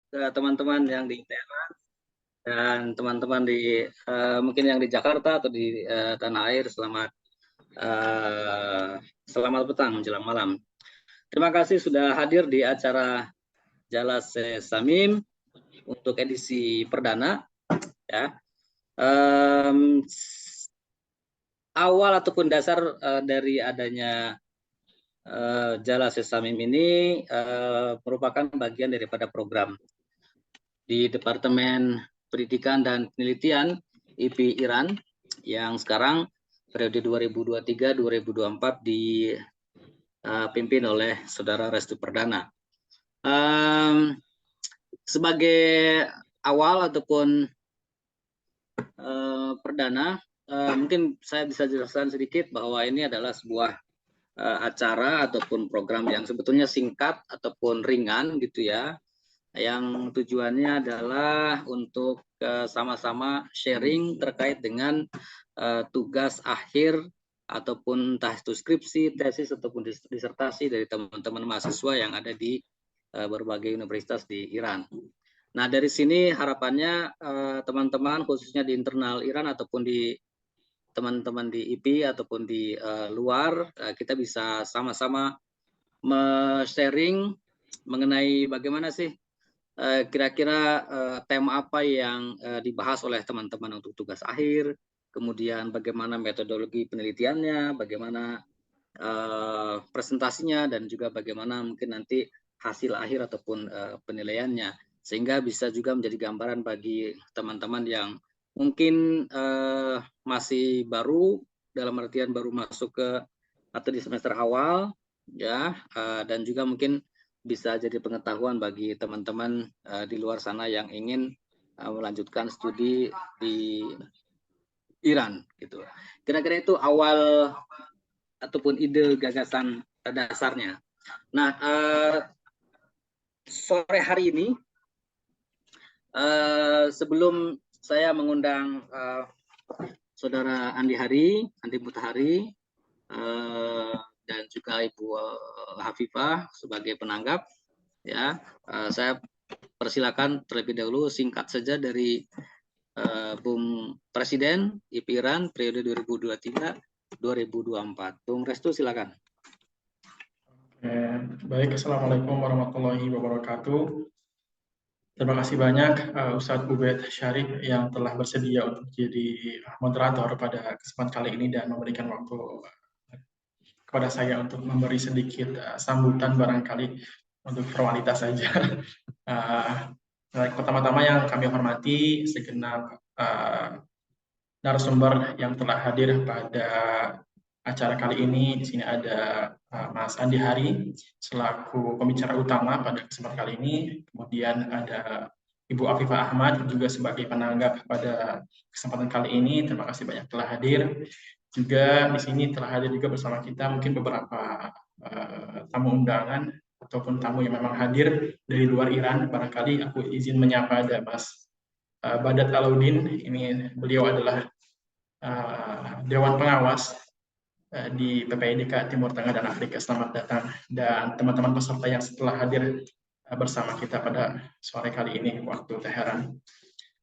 teman-teman yang di Teheran dan teman-teman di mungkin yang di Jakarta atau di tanah air. Eh, Selamat petang menjelang malam. Terima kasih sudah hadir di acara Jalase Samim untuk edisi perdana. Ya, Em, awal ataupun dasar dari adanya Jalase Samim ini merupakan bagian daripada program di Departemen Pendidikan dan Penelitian IP Iran yang sekarang periode 2023-2024 dipimpin oleh Saudara Restu Perdana. Sebagai awal ataupun perdana, mungkin saya bisa jelaskan sedikit bahwa ini adalah sebuah acara ataupun program yang sebetulnya singkat ataupun ringan gitu ya, yang tujuannya adalah untuk sama-sama sharing terkait dengan tugas akhir ataupun entah itu skripsi, tesis ataupun disertasi dari teman-teman mahasiswa yang ada di berbagai universitas di Iran. Nah, dari sini harapannya teman-teman khususnya di internal Iran ataupun di teman-teman di IP ataupun di luar, kita bisa sama-sama sharing mengenai bagaimana sih kira-kira tema apa yang dibahas oleh teman-teman untuk tugas akhir, kemudian bagaimana metodologi penelitiannya, bagaimana presentasinya, dan juga bagaimana mungkin nanti hasil akhir ataupun penilaiannya, sehingga bisa juga menjadi gambaran bagi teman-teman yang mungkin masih baru, dalam artian baru masuk ke atau di semester awal, ya, dan juga mungkin bisa jadi pengetahuan bagi teman-teman di luar sana yang ingin melanjutkan studi di Iran, gitu. Kira-kira itu awal ataupun ide gagasan dasarnya. Nah, sore hari ini sebelum saya mengundang Saudara Andi Mutahari, dan juga Ibu Hafifah sebagai penanggap, ya, saya persilakan terlebih dahulu singkat saja dari Bung Presiden IP Iran periode 2023-2024. Bung Restu, silakan. Baik, Assalamualaikum warahmatullahi wabarakatuh. Terima kasih banyak Ustadz Ubed Syarif yang telah bersedia untuk jadi moderator pada kesempatan kali ini dan memberikan waktu kepada saya untuk memberi sedikit sambutan barangkali untuk formalitas saja. Pertama-tama yang kami hormati segenap narasumber yang telah hadir pada acara kali ini. Di sini ada Mas Andi Hari selaku pembicara utama pada kesempatan kali ini. Kemudian ada Ibu Afifah Ahmad juga sebagai penanggap pada kesempatan kali ini. Terima kasih banyak telah hadir. Juga di sini telah hadir juga bersama kita mungkin beberapa tamu undangan ataupun tamu yang memang hadir dari luar Iran. Barangkali aku izin menyapa ada Mas Badat Alaudin. Ini beliau adalah Dewan Pengawas di PPIDK Timur Tengah dan Afrika. Selamat datang, dan teman-teman peserta yang setelah hadir bersama kita pada sore kali ini waktu Teheran.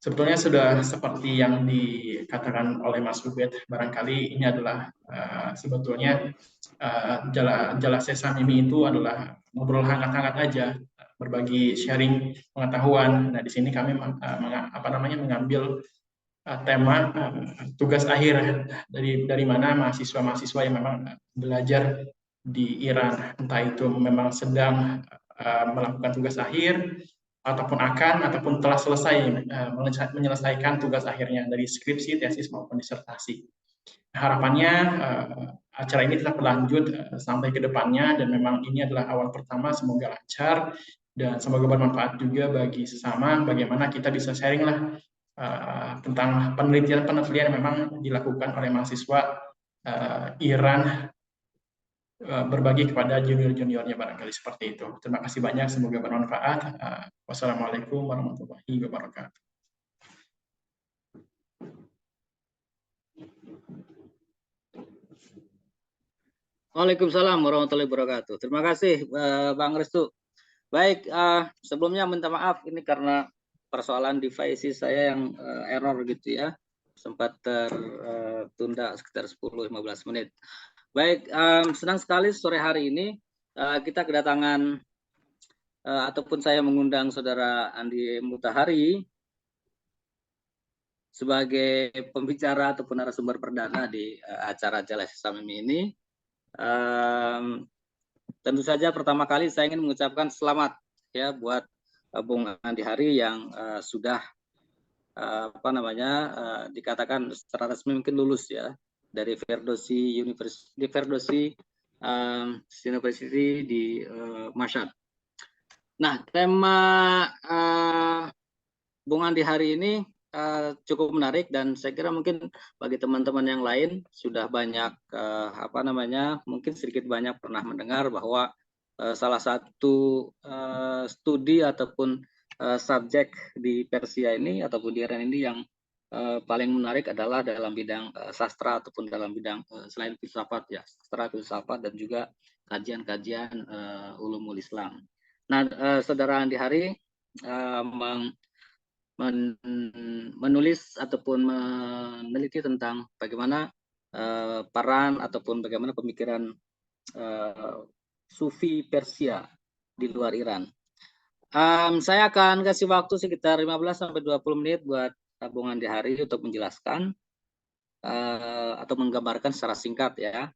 Sebetulnya sudah seperti yang dikatakan oleh Mas Ubed, barangkali ini adalah sebetulnya Jalase Samimi itu adalah ngobrol hangat-hangat aja, berbagi sharing pengetahuan. Nah, di sini kami mengambil tema tugas akhir dari mana mahasiswa-mahasiswa yang memang belajar di Iran, entah itu memang sedang melakukan tugas akhir ataupun telah selesai menyelesaikan tugas akhirnya dari skripsi, tesis maupun disertasi. Harapannya acara ini tetap berlanjut sampai ke depannya, dan memang ini adalah awal pertama, semoga lancar dan semoga bermanfaat juga bagi sesama, bagaimana kita bisa sharing lah tentang penelitian yang memang dilakukan oleh mahasiswa Iran, berbagi kepada junior-juniornya, barangkali seperti itu. Terima kasih banyak, semoga bermanfaat. Wassalamualaikum warahmatullahi wabarakatuh. Waalaikumsalam warahmatullahi wabarakatuh. Terima kasih Bang Restu. Baik, sebelumnya minta maaf ini karena persoalan device saya yang error gitu ya, sempat tertunda sekitar 10-15 menit. Baik, senang sekali sore hari ini kita kedatangan ataupun saya mengundang Saudara Andi Mutahari sebagai pembicara ataupun narasumber perdana di acara Jelas Islam ini. Tentu saja pertama kali saya ingin mengucapkan selamat ya buat Bung Andi Hari yang sudah dikatakan secara resmi mungkin lulus ya dari Ferdowsi University di Mashhad. Nah, tema Bung Andi hari ini cukup menarik dan saya kira mungkin bagi teman-teman yang lain sudah banyak mungkin sedikit banyak pernah mendengar bahwa salah satu studi ataupun subjek di Persia ini ataupun di Iran ini yang paling menarik adalah dalam bidang sastra ataupun dalam bidang selain filsafat ya, sastra, filsafat dan juga kajian-kajian ulumul Islam. Nah, Saudara Andi Hari menulis ataupun meneliti tentang bagaimana peran ataupun bagaimana pemikiran Sufi Persia di luar Iran. Saya akan kasih waktu sekitar 15-20 menit buat Bung Andi Hari untuk menjelaskan atau menggambarkan secara singkat ya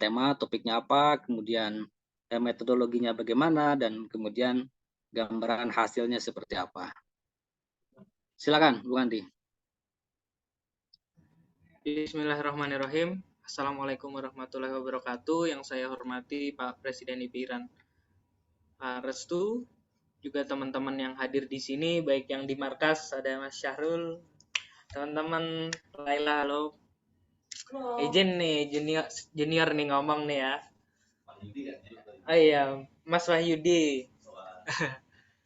tema, topiknya apa, kemudian metodologinya bagaimana, dan kemudian gambaran hasilnya seperti apa. Silakan, Bung Andi. Bismillahirrahmanirrahim. Assalamualaikum warahmatullahi wabarakatuh. Yang saya hormati Pak Presiden IPI Pak Restu, juga teman-teman yang hadir di sini, baik yang di markas ada Mas Syahrul, teman-teman Laila, halo. Izin nih junior nih ngomong nih ya. Oh iya, Mas Wahyudi.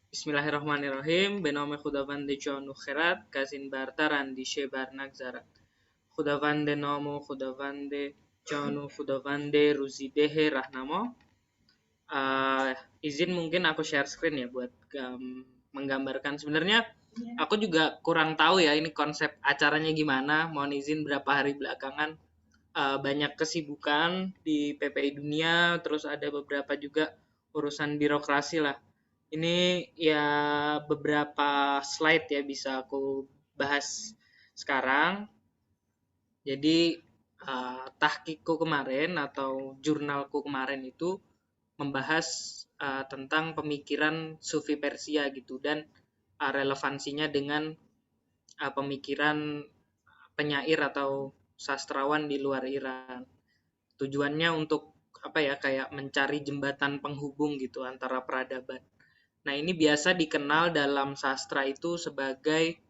Bismillahirrahmanirrahim. Benome Khudavande Chonu Kherat, Kazin Bartaran di Shebar Nagzarat. Khudavande Nomo, Khudavande Chonu, Khudavande Ruzidehe Rahnamo. Izin mungkin aku share screen ya buat menggambarkan. Sebenarnya aku juga kurang tahu ya ini konsep acaranya gimana. Mohon izin berapa hari belakangan banyak kesibukan di PPI Dunia, terus ada beberapa juga urusan birokrasi lah. Ini ya beberapa slide ya bisa aku bahas sekarang. Jadi tahkikku kemarin atau jurnalku kemarin itu membahas tentang pemikiran Sufi Persia gitu dan relevansinya dengan pemikiran penyair atau sastrawan di luar Iran. Tujuannya untuk kayak mencari jembatan penghubung gitu antara peradaban. Nah, ini biasa dikenal dalam sastra itu sebagai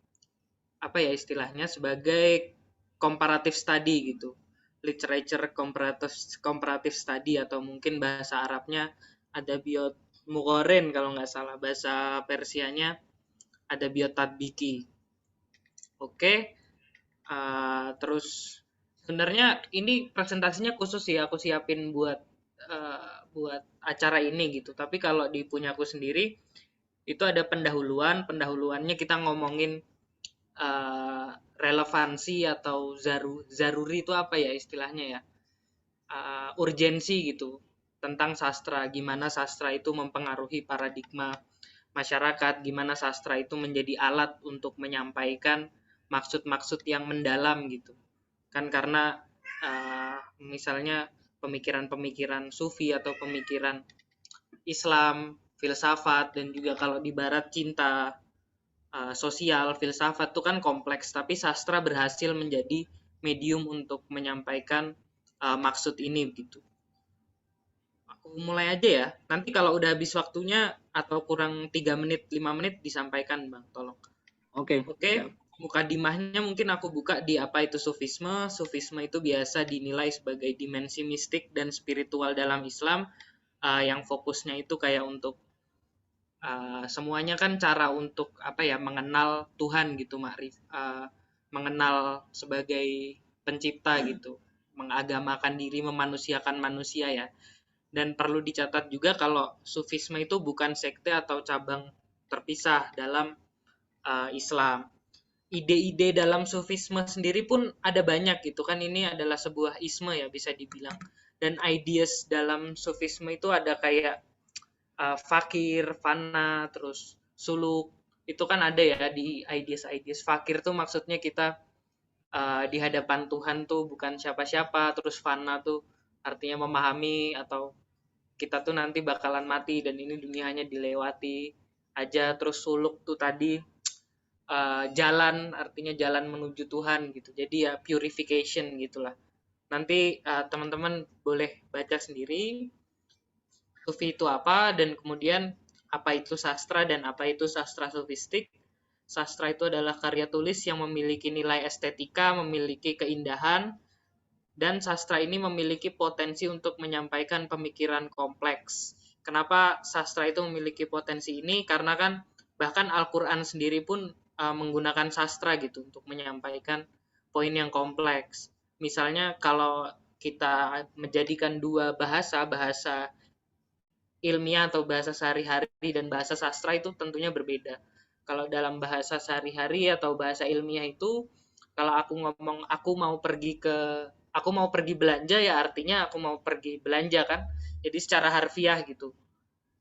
istilahnya sebagai comparative study gitu. Literature comparative study atau mungkin bahasa Arabnya adabiyot mughorin kalau nggak salah, bahasa Persianya adabiyot tadbiki. Oke. Terus sebenarnya ini presentasinya khusus sih aku siapin buat acara ini gitu. Tapi kalau di punyaku sendiri itu ada pendahuluannya kita ngomongin relevansi atau zaruri itu apa ya istilahnya ya, urgensi gitu tentang sastra, gimana sastra itu mempengaruhi paradigma masyarakat, gimana sastra itu menjadi alat untuk menyampaikan maksud-maksud yang mendalam gitu kan, karena misalnya pemikiran-pemikiran Sufi atau pemikiran Islam, filsafat, dan juga kalau di Barat cinta sosial, filsafat itu kan kompleks, tapi sastra berhasil menjadi medium untuk menyampaikan maksud ini gitu. Aku mulai aja ya. Nanti kalau udah habis waktunya atau kurang 3 menit, 5 menit disampaikan Bang, tolong. Oke. Mukadimahnya mungkin aku buka di apa itu Sufisme. Sufisme itu biasa dinilai sebagai dimensi mistik dan spiritual dalam Islam yang fokusnya itu kayak untuk semuanya kan cara untuk mengenal Tuhan gitu, mengenal sebagai pencipta gitu, mengagamakan diri, memanusiakan manusia ya. Dan perlu dicatat juga kalau Sufisme itu bukan sekte atau cabang terpisah dalam Islam. Ide-ide dalam Sufisme sendiri pun ada banyak gitu kan, ini adalah sebuah isme ya bisa dibilang. Dan ideas dalam Sufisme itu ada kayak fakir, fana, terus suluk, itu kan ada ya di ideas-ideas. Fakir tuh maksudnya kita di hadapan Tuhan tuh bukan siapa-siapa, terus fana tuh artinya memahami atau kita tuh nanti bakalan mati dan ini dunia hanya dilewati aja. Terus suluk tuh tadi jalan, artinya jalan menuju Tuhan gitu. Jadi ya purification gitulah. Nanti teman-teman boleh baca sendiri Sufi itu apa, dan kemudian apa itu sastra dan apa itu sastra sofistik. Sastra itu adalah karya tulis yang memiliki nilai estetika, memiliki keindahan, dan sastra ini memiliki potensi untuk menyampaikan pemikiran kompleks. Kenapa sastra itu memiliki potensi ini? Karena kan bahkan Al-Quran sendiri pun menggunakan sastra gitu untuk menyampaikan poin yang kompleks. Misalnya kalau kita menjadikan dua bahasa ilmiah atau bahasa sehari-hari dan bahasa sastra itu tentunya berbeda. Kalau dalam bahasa sehari-hari atau bahasa ilmiah itu, kalau aku ngomong aku mau pergi belanja, ya artinya aku mau pergi belanja kan. Jadi secara harfiah gitu.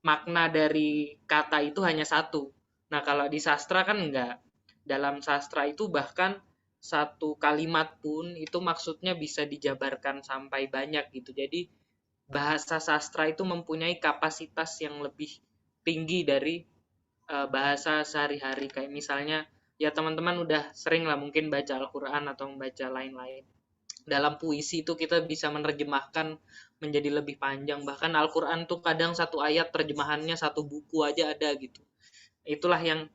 Makna dari kata itu hanya satu. Nah, kalau di sastra kan enggak. Dalam sastra itu bahkan satu kalimat pun itu maksudnya bisa dijabarkan sampai banyak gitu. Jadi bahasa sastra itu mempunyai kapasitas yang lebih tinggi dari bahasa sehari-hari. Kayak misalnya ya teman-teman udah sering lah mungkin baca Al-Quran atau membaca lain-lain. Dalam puisi itu kita bisa menerjemahkan menjadi lebih panjang. Bahkan Al-Quran tuh kadang satu ayat terjemahannya satu buku aja ada gitu. Itulah yang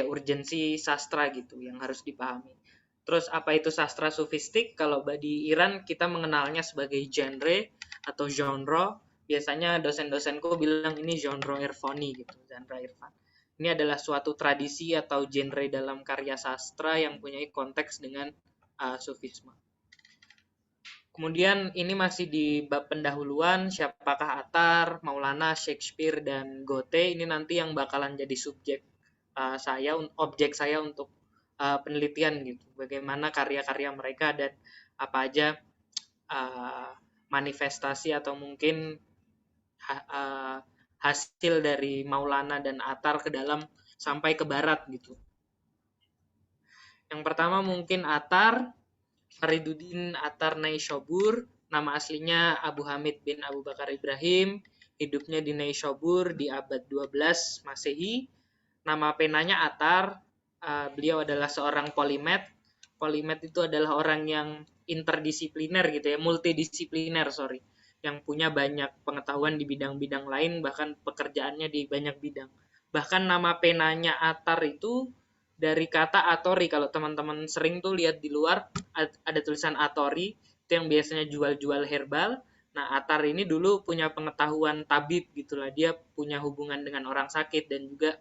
urgensi sastra gitu yang harus dipahami. Terus apa itu sastra sofistik? Kalau di Iran kita mengenalnya sebagai genre atau genre. Biasanya dosen-dosenku bilang ini genre irfani gitu, genre irfan. Ini adalah suatu tradisi atau genre dalam karya sastra yang punya konteks dengan sufisme. Kemudian ini masih di bab pendahuluan, siapakah Attar, Maulana, Shakespeare, dan Goethe. Ini nanti yang bakalan jadi objek saya untuk penelitian gitu. Bagaimana karya-karya mereka dan apa aja manifestasi atau mungkin hasil dari Maulana dan Attar ke dalam sampai ke barat gitu. Yang pertama mungkin Attar, Fariduddin Attar Naishobur, nama aslinya Abu Hamid bin Abu Bakar Ibrahim, hidupnya di Naishobur di abad 12 Masehi. Nama penanya Attar, beliau adalah seorang polimet. Polimet itu adalah orang yang interdisipliner gitu ya, multidisipliner yang punya banyak pengetahuan di bidang-bidang lain, bahkan pekerjaannya di banyak bidang. Bahkan nama penanya Attar itu dari kata atori. Kalau teman-teman sering tuh lihat di luar ada tulisan atori, itu yang biasanya jual-jual herbal. Nah, Attar ini dulu punya pengetahuan tabib gitulah. Dia punya hubungan dengan orang sakit dan juga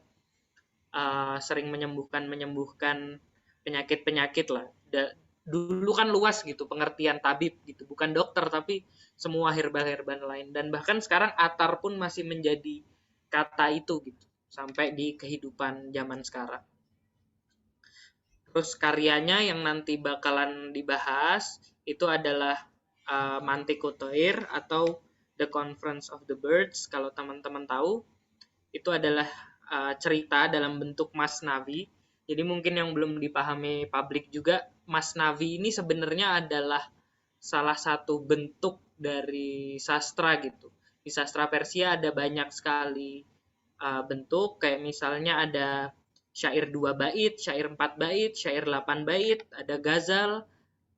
sering menyembuhkan penyakit-penyakit lah. Dulu kan luas gitu pengertian tabib gitu, bukan dokter tapi semua herbal-herbal lain. Dan bahkan sekarang Attar pun masih menjadi kata itu gitu sampai di kehidupan zaman sekarang. Terus karyanya yang nanti bakalan dibahas itu adalah Mantikotoir atau The Conference of the Birds. Kalau teman-teman tahu, itu adalah cerita dalam bentuk masnavi. Jadi mungkin yang belum dipahami publik juga, masnavi ini sebenarnya adalah salah satu bentuk dari sastra gitu. Di sastra Persia ada banyak sekali bentuk, kayak misalnya ada syair 2 bait, syair 4 bait, syair 8 bait, ada ghazal,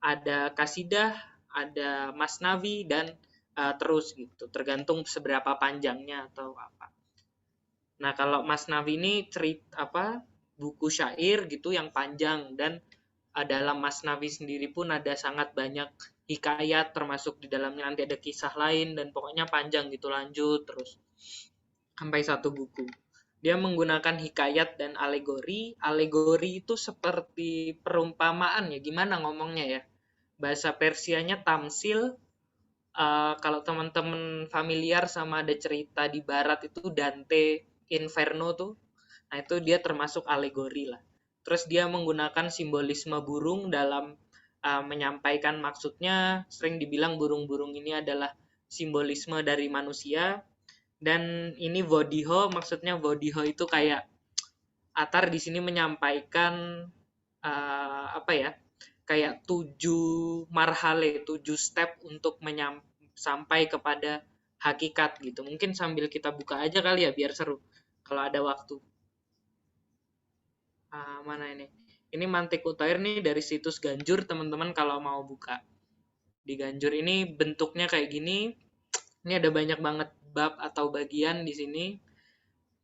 ada kasidah, ada masnavi, dan terus gitu, tergantung seberapa panjangnya atau apa. Nah, kalau masnavi ini buku syair gitu yang panjang, dan dalam masnavi sendiri pun ada sangat banyak hikayat, termasuk di dalamnya nanti ada kisah lain, dan pokoknya panjang gitu, lanjut terus sampai satu buku. Dia menggunakan hikayat dan alegori. Alegori itu seperti perumpamaan ya, gimana ngomongnya ya? Bahasa Persianya tamsil, Kalau teman-teman familiar sama ada cerita di barat itu Dante Inferno tuh, nah itu dia termasuk alegori lah. Terus dia menggunakan simbolisme burung dalam menyampaikan maksudnya. Sering dibilang burung-burung ini adalah simbolisme dari manusia. Dan ini Vodiho, maksudnya Vodiho itu kayak Atar di sini menyampaikan apa ya, kayak 7 marhale, 7 step untuk sampai kepada hakikat gitu. Mungkin sambil kita buka aja kali ya biar seru kalau ada waktu. Mana ini? Ini Mantik Utair nih dari situs Ganjur, teman-teman kalau mau buka. Di Ganjur ini bentuknya kayak gini. Ini ada banyak banget bab atau bagian di sini.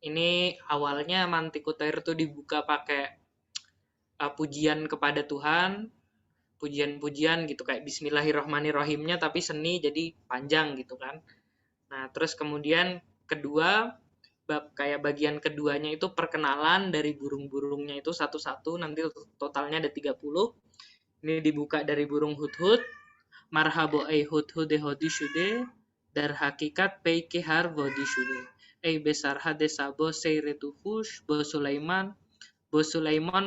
Ini awalnya Mantik Utair tuh dibuka pakai pujian kepada Tuhan, pujian-pujian gitu kayak Bismillahirrahmanirrahimnya tapi seni jadi panjang gitu kan. Nah, terus kemudian kedua bab kayak bagian keduanya itu perkenalan dari burung-burungnya itu satu-satu, nanti totalnya ada 30. Ini dibuka dari burung hudhud, marhabo ay hudhude hodi shude, dar hakikat peike har vodi shude. Ay besar hade sabo seiretu hush, bo Sulaiman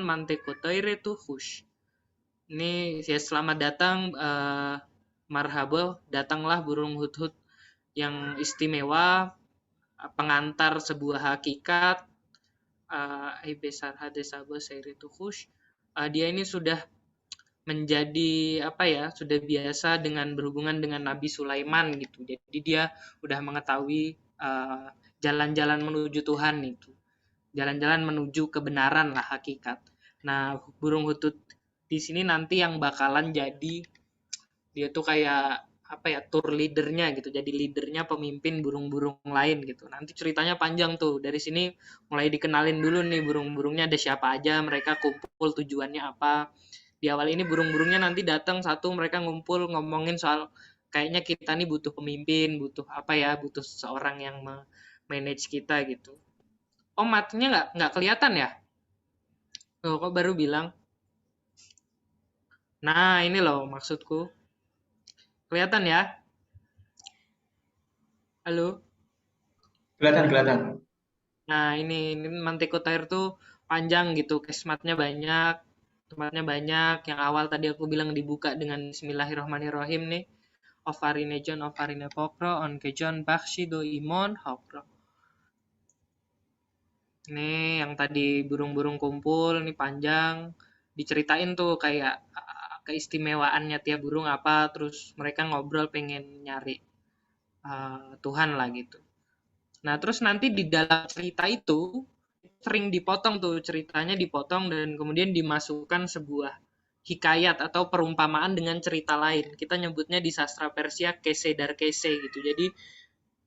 mantekotoire tu hush. Ini ya selamat datang, marhaba, datanglah burung hudhud yang istimewa, pengantar sebuah hakikat. Besar hadesabo seiritu hush. Dia ini sudah menjadi apa ya, sudah biasa dengan berhubungan dengan Nabi Sulaiman gitu. Jadi dia udah mengetahui jalan-jalan menuju Tuhan itu. Jalan-jalan menuju kebenaran lah, hakikat. Nah, burung hudhud di sini nanti yang bakalan jadi, dia tuh kayak apa ya, tour leadernya gitu. Jadi leadernya pemimpin burung-burung lain gitu. Nanti ceritanya panjang tuh. Dari sini mulai dikenalin dulu nih burung-burungnya ada siapa aja, mereka kumpul tujuannya apa. Di awal ini burung-burungnya nanti datang satu, mereka ngumpul ngomongin soal kayaknya kita nih butuh pemimpin, butuh apa ya, butuh seseorang yang manage kita gitu. Oh, matnya nggak kelihatan ya? Oh, kok baru bilang? Nah, ini loh maksudku. Kelihatan ya? Halo? Kelihatan. Nah, ini Mantikota Air tuh panjang gitu, kesmatnya banyak, tempatnya banyak. Yang awal tadi aku bilang dibuka dengan Bismillahirrahmanirrahim nih. Ofarinejon ofarine pokro, onkejon bakshi do imon hokro. Ini yang tadi burung-burung kumpul, ini panjang. Diceritain tuh kayak keistimewaannya tiap burung apa, terus mereka ngobrol pengen nyari Tuhan lah gitu. Nah, terus nanti di dalam cerita itu sering dipotong tuh, ceritanya dipotong dan kemudian dimasukkan sebuah hikayat atau perumpamaan dengan cerita lain. Kita nyebutnya di sastra Persia kese dar kese gitu. Jadi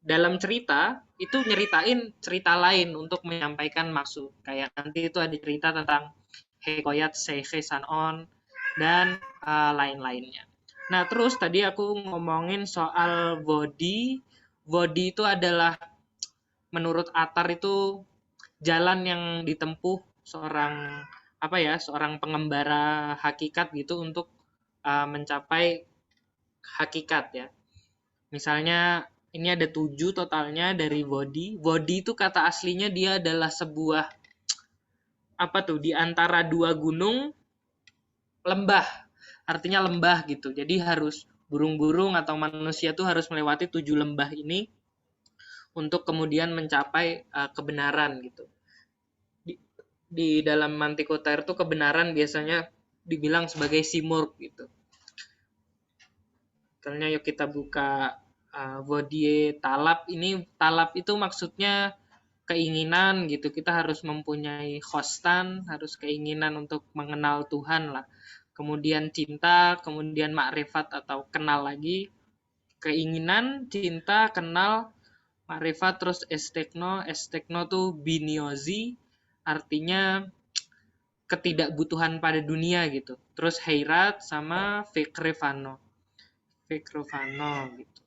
dalam cerita itu nyeritain cerita lain untuk menyampaikan maksud. Kayak nanti itu ada cerita tentang Hekoyat Seikhe Sanon dan lain-lainnya. Nah, terus tadi aku ngomongin soal Vodi. Vodi itu adalah menurut Atar itu jalan yang ditempuh seorang seorang pengembara hakikat gitu untuk mencapai hakikat ya. Misalnya ini ada 7 totalnya dari Vodi. Vodi itu kata aslinya dia adalah sebuah di antara 2 gunung, lembah. Artinya lembah gitu. Jadi harus burung-burung atau manusia tuh harus melewati 7 lembah ini untuk kemudian mencapai kebenaran gitu. Di dalam Mantikota Air tuh kebenaran biasanya dibilang sebagai simurg gitu. Misalnya yuk kita buka Vodie Talab. Ini Talab itu maksudnya keinginan gitu. Kita harus mempunyai khostan, harus keinginan untuk mengenal Tuhan lah. Kemudian cinta, kemudian makrifat atau kenal lagi. Keinginan, cinta, kenal, makrifat, terus estekno. Estekno tuh biniozi, artinya ketidakbutuhan pada dunia gitu. Terus heirat sama fikrefano gitu.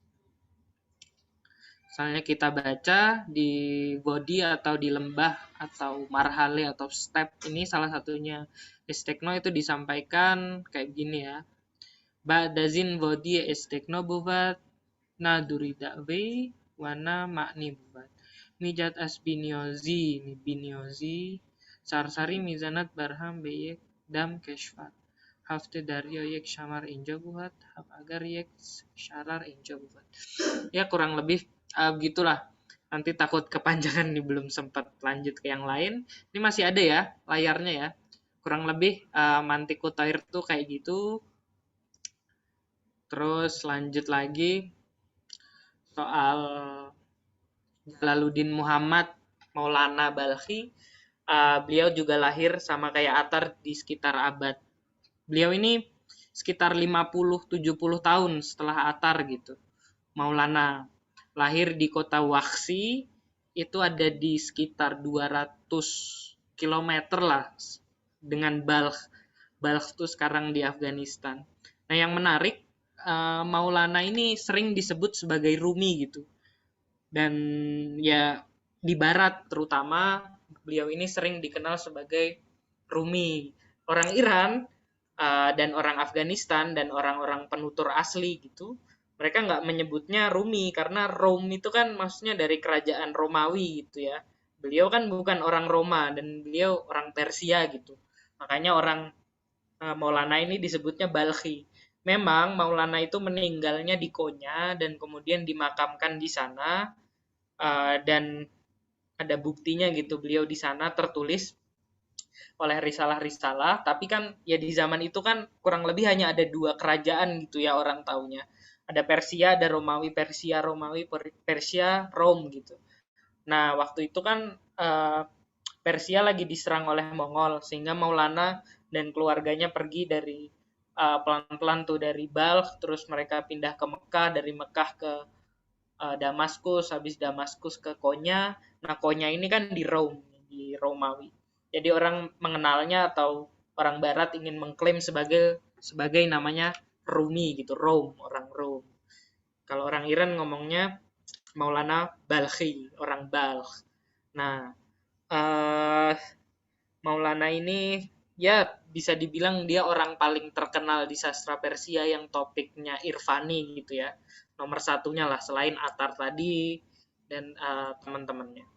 Misalnya kita baca di body atau di lembah atau marhale atau step ini salah satunya estekno itu disampaikan kayak gini ya. Ba'dazin body estekno bubat na duri da'we wana makni buat. Mijat as biniozi sarsari mizanat barham beyek dam keshfat. Hafte daryo yek shamar inja buat, haf agar yek sharar inja buat. Ya kurang lebih begitulah. Nanti takut kepanjangan nih, belum sempat lanjut ke yang lain. Ini masih ada ya layarnya ya. Kurang lebih Mantiku Toir tuh kayak gitu. Terus lanjut lagi soal Jalaluddin Muhammad Maulana Balkhi. Beliau juga lahir sama kayak Atar di sekitar abad. Beliau ini sekitar 50-70 tahun setelah Atar gitu. Maulana lahir di kota Waksi, itu ada di sekitar 200 km lah dengan Balkh. Balkh itu sekarang di Afghanistan. Nah, yang menarik, Maulana ini sering disebut sebagai Rumi gitu. Dan ya di barat terutama beliau ini sering dikenal sebagai Rumi. Orang Iran dan orang Afghanistan dan orang-orang penutur asli gitu, mereka nggak menyebutnya Rumi karena Rom itu kan maksudnya dari kerajaan Romawi gitu ya. Beliau kan bukan orang Roma dan beliau orang Persia gitu. Makanya orang Maulana ini disebutnya Balkhi. Memang Maulana itu meninggalnya di Konya dan kemudian dimakamkan di sana, dan ada buktinya gitu, beliau di sana tertulis oleh risalah-risalah. Tapi kan ya di zaman itu kan kurang lebih hanya ada 2 kerajaan gitu ya orang taunya. Ada Persia, ada Romawi. Persia, Romawi, Persia, Rom gitu. Nah, waktu itu kan Persia lagi diserang oleh Mongol, sehingga Maulana dan keluarganya pergi dari pelan-pelan tuh dari Balkh, terus mereka pindah ke Mekah, dari Mekah ke Damaskus, habis Damaskus ke Konya. Nah, Konya ini kan di Rome, di Romawi. Jadi orang mengenalnya atau orang Barat ingin mengklaim sebagai namanya Rumi gitu, Rome, orang Rome. Kalau orang Iran ngomongnya Maulana Balkhi, orang Balkh. Nah, Maulana ini ya bisa dibilang dia orang paling terkenal di sastra Persia yang topiknya Irfani gitu ya. Nomor satunya lah selain Atar tadi dan teman-temannya.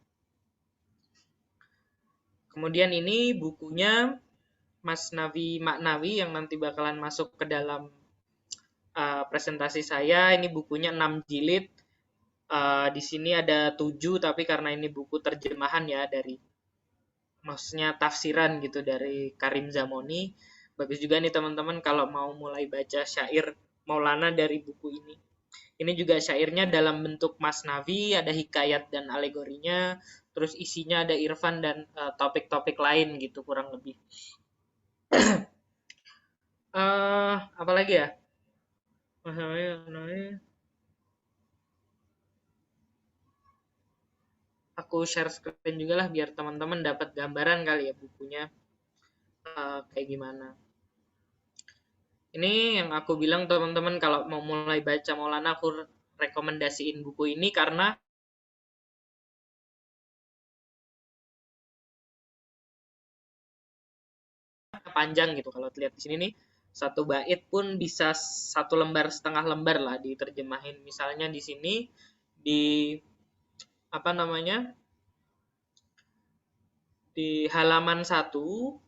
Kemudian ini bukunya Masnavi Maknawi yang nanti bakalan masuk ke dalam presentasi saya. Ini bukunya 6 jilid. Di sini ada 7, tapi karena ini buku terjemahan ya dari, maksudnya tafsiran gitu dari Karim Zamoni. Bagus juga nih teman-teman kalau mau mulai baca syair Maulana dari buku ini. Ini juga syairnya dalam bentuk masnavi, ada hikayat dan alegorinya, terus isinya ada irfan dan topik-topik lain gitu kurang lebih. Apa lagi ya? Aku share screen juga lah biar teman-teman dapat gambaran kali ya bukunya kayak gimana. Ini yang aku bilang teman-teman kalau mau mulai baca Maulana, aku rekomendasiin buku ini karena panjang gitu. Kalau lihat di sini nih, satu bait pun bisa 1,5 lembar lah diterjemahin. Misalnya di sini di apa namanya, di halaman 1,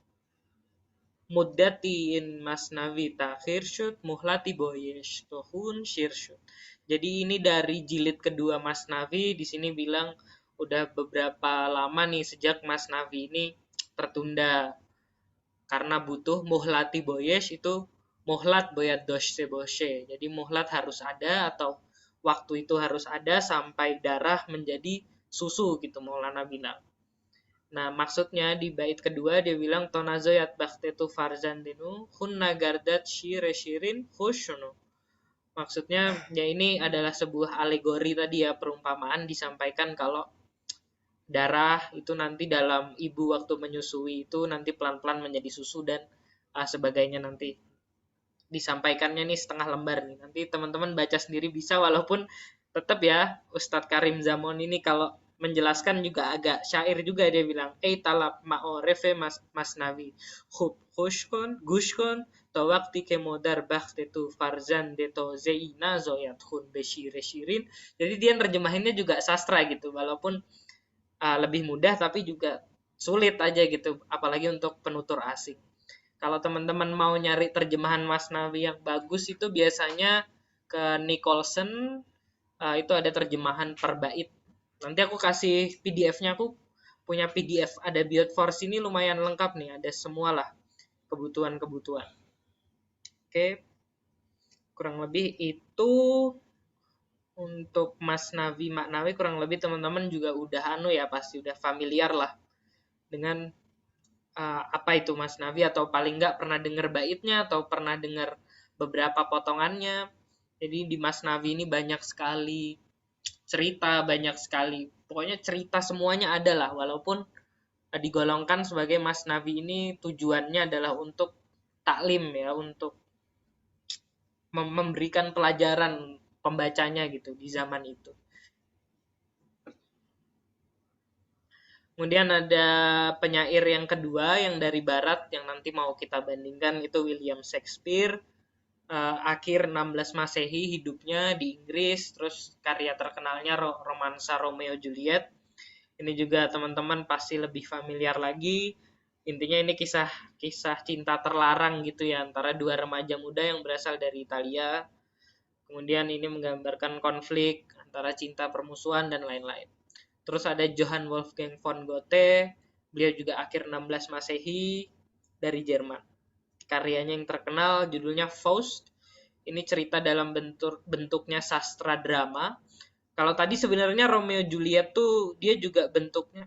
Muddatin Masnavi Takhirshut Muhlati Boyesh Tohun Shirshut. Jadi ini dari jilid kedua Masnavi, di sini bilang udah beberapa lama nih sejak Masnavi ini tertunda karena butuh muhlati boyesh, itu muhlat boyat doshe boshe. Jadi muhlat harus ada atau waktu itu harus ada sampai darah menjadi susu gitu Maulana bilang. Nah, maksudnya di bait kedua dia bilang tonazoyat baktetu farzandinu hunna gardat shire shirin khushunu. Maksudnya ya ini adalah sebuah alegori tadi ya, perumpamaan disampaikan kalau darah itu nanti dalam ibu waktu menyusui itu nanti pelan-pelan menjadi susu dan sebagainya. Nanti disampaikannya nih 1/2 lembar nih. Nanti teman-teman baca sendiri bisa, walaupun tetap ya Ustadz Karim Zamon ini kalau menjelaskan juga agak syair juga, dia bilang talab ma'orefe masnavi khub gushkon to wakti ke modar bakhte tu farzan de to zeina zoyat khun beshire shirin. Jadi dia nerjemahinnya juga sastra gitu, walaupun lebih mudah tapi juga sulit aja gitu, apalagi untuk penutur asing. Kalau teman-teman mau nyari terjemahan Masnavi yang bagus itu biasanya ke Nicholson, itu ada terjemahan per bait. Nanti aku kasih PDF-nya, aku punya PDF ada Biot Force ini lumayan lengkap nih, ada semua lah kebutuhan-kebutuhan. Oke, kurang lebih itu untuk Masnavi Maknawi, kurang lebih teman-teman juga udah pasti udah familiar lah dengan apa itu Masnavi, atau paling nggak pernah dengar baitnya atau pernah dengar beberapa potongannya. Jadi di Masnavi ini banyak sekali cerita, banyak sekali, pokoknya cerita semuanya ada lah, walaupun digolongkan sebagai Masnavi ini tujuannya adalah untuk taklim ya, untuk memberikan pelajaran pembacanya gitu di zaman itu. Kemudian ada penyair yang kedua yang dari barat yang nanti mau kita bandingkan, itu William Shakespeare. Akhir 16 Masehi hidupnya di Inggris, terus karya terkenalnya romansa Romeo Juliet. Ini juga teman-teman pasti lebih familiar lagi. Intinya ini kisah cinta terlarang gitu ya, antara dua remaja muda yang berasal dari Italia. Kemudian ini menggambarkan konflik antara cinta, permusuhan, dan lain-lain. Terus ada Johann Wolfgang von Goethe, beliau juga akhir 16 Masehi dari Jerman. Karyanya yang terkenal judulnya Faust. Ini cerita dalam bentuknya sastra drama. Kalau tadi sebenarnya Romeo Juliet tuh dia juga bentuknya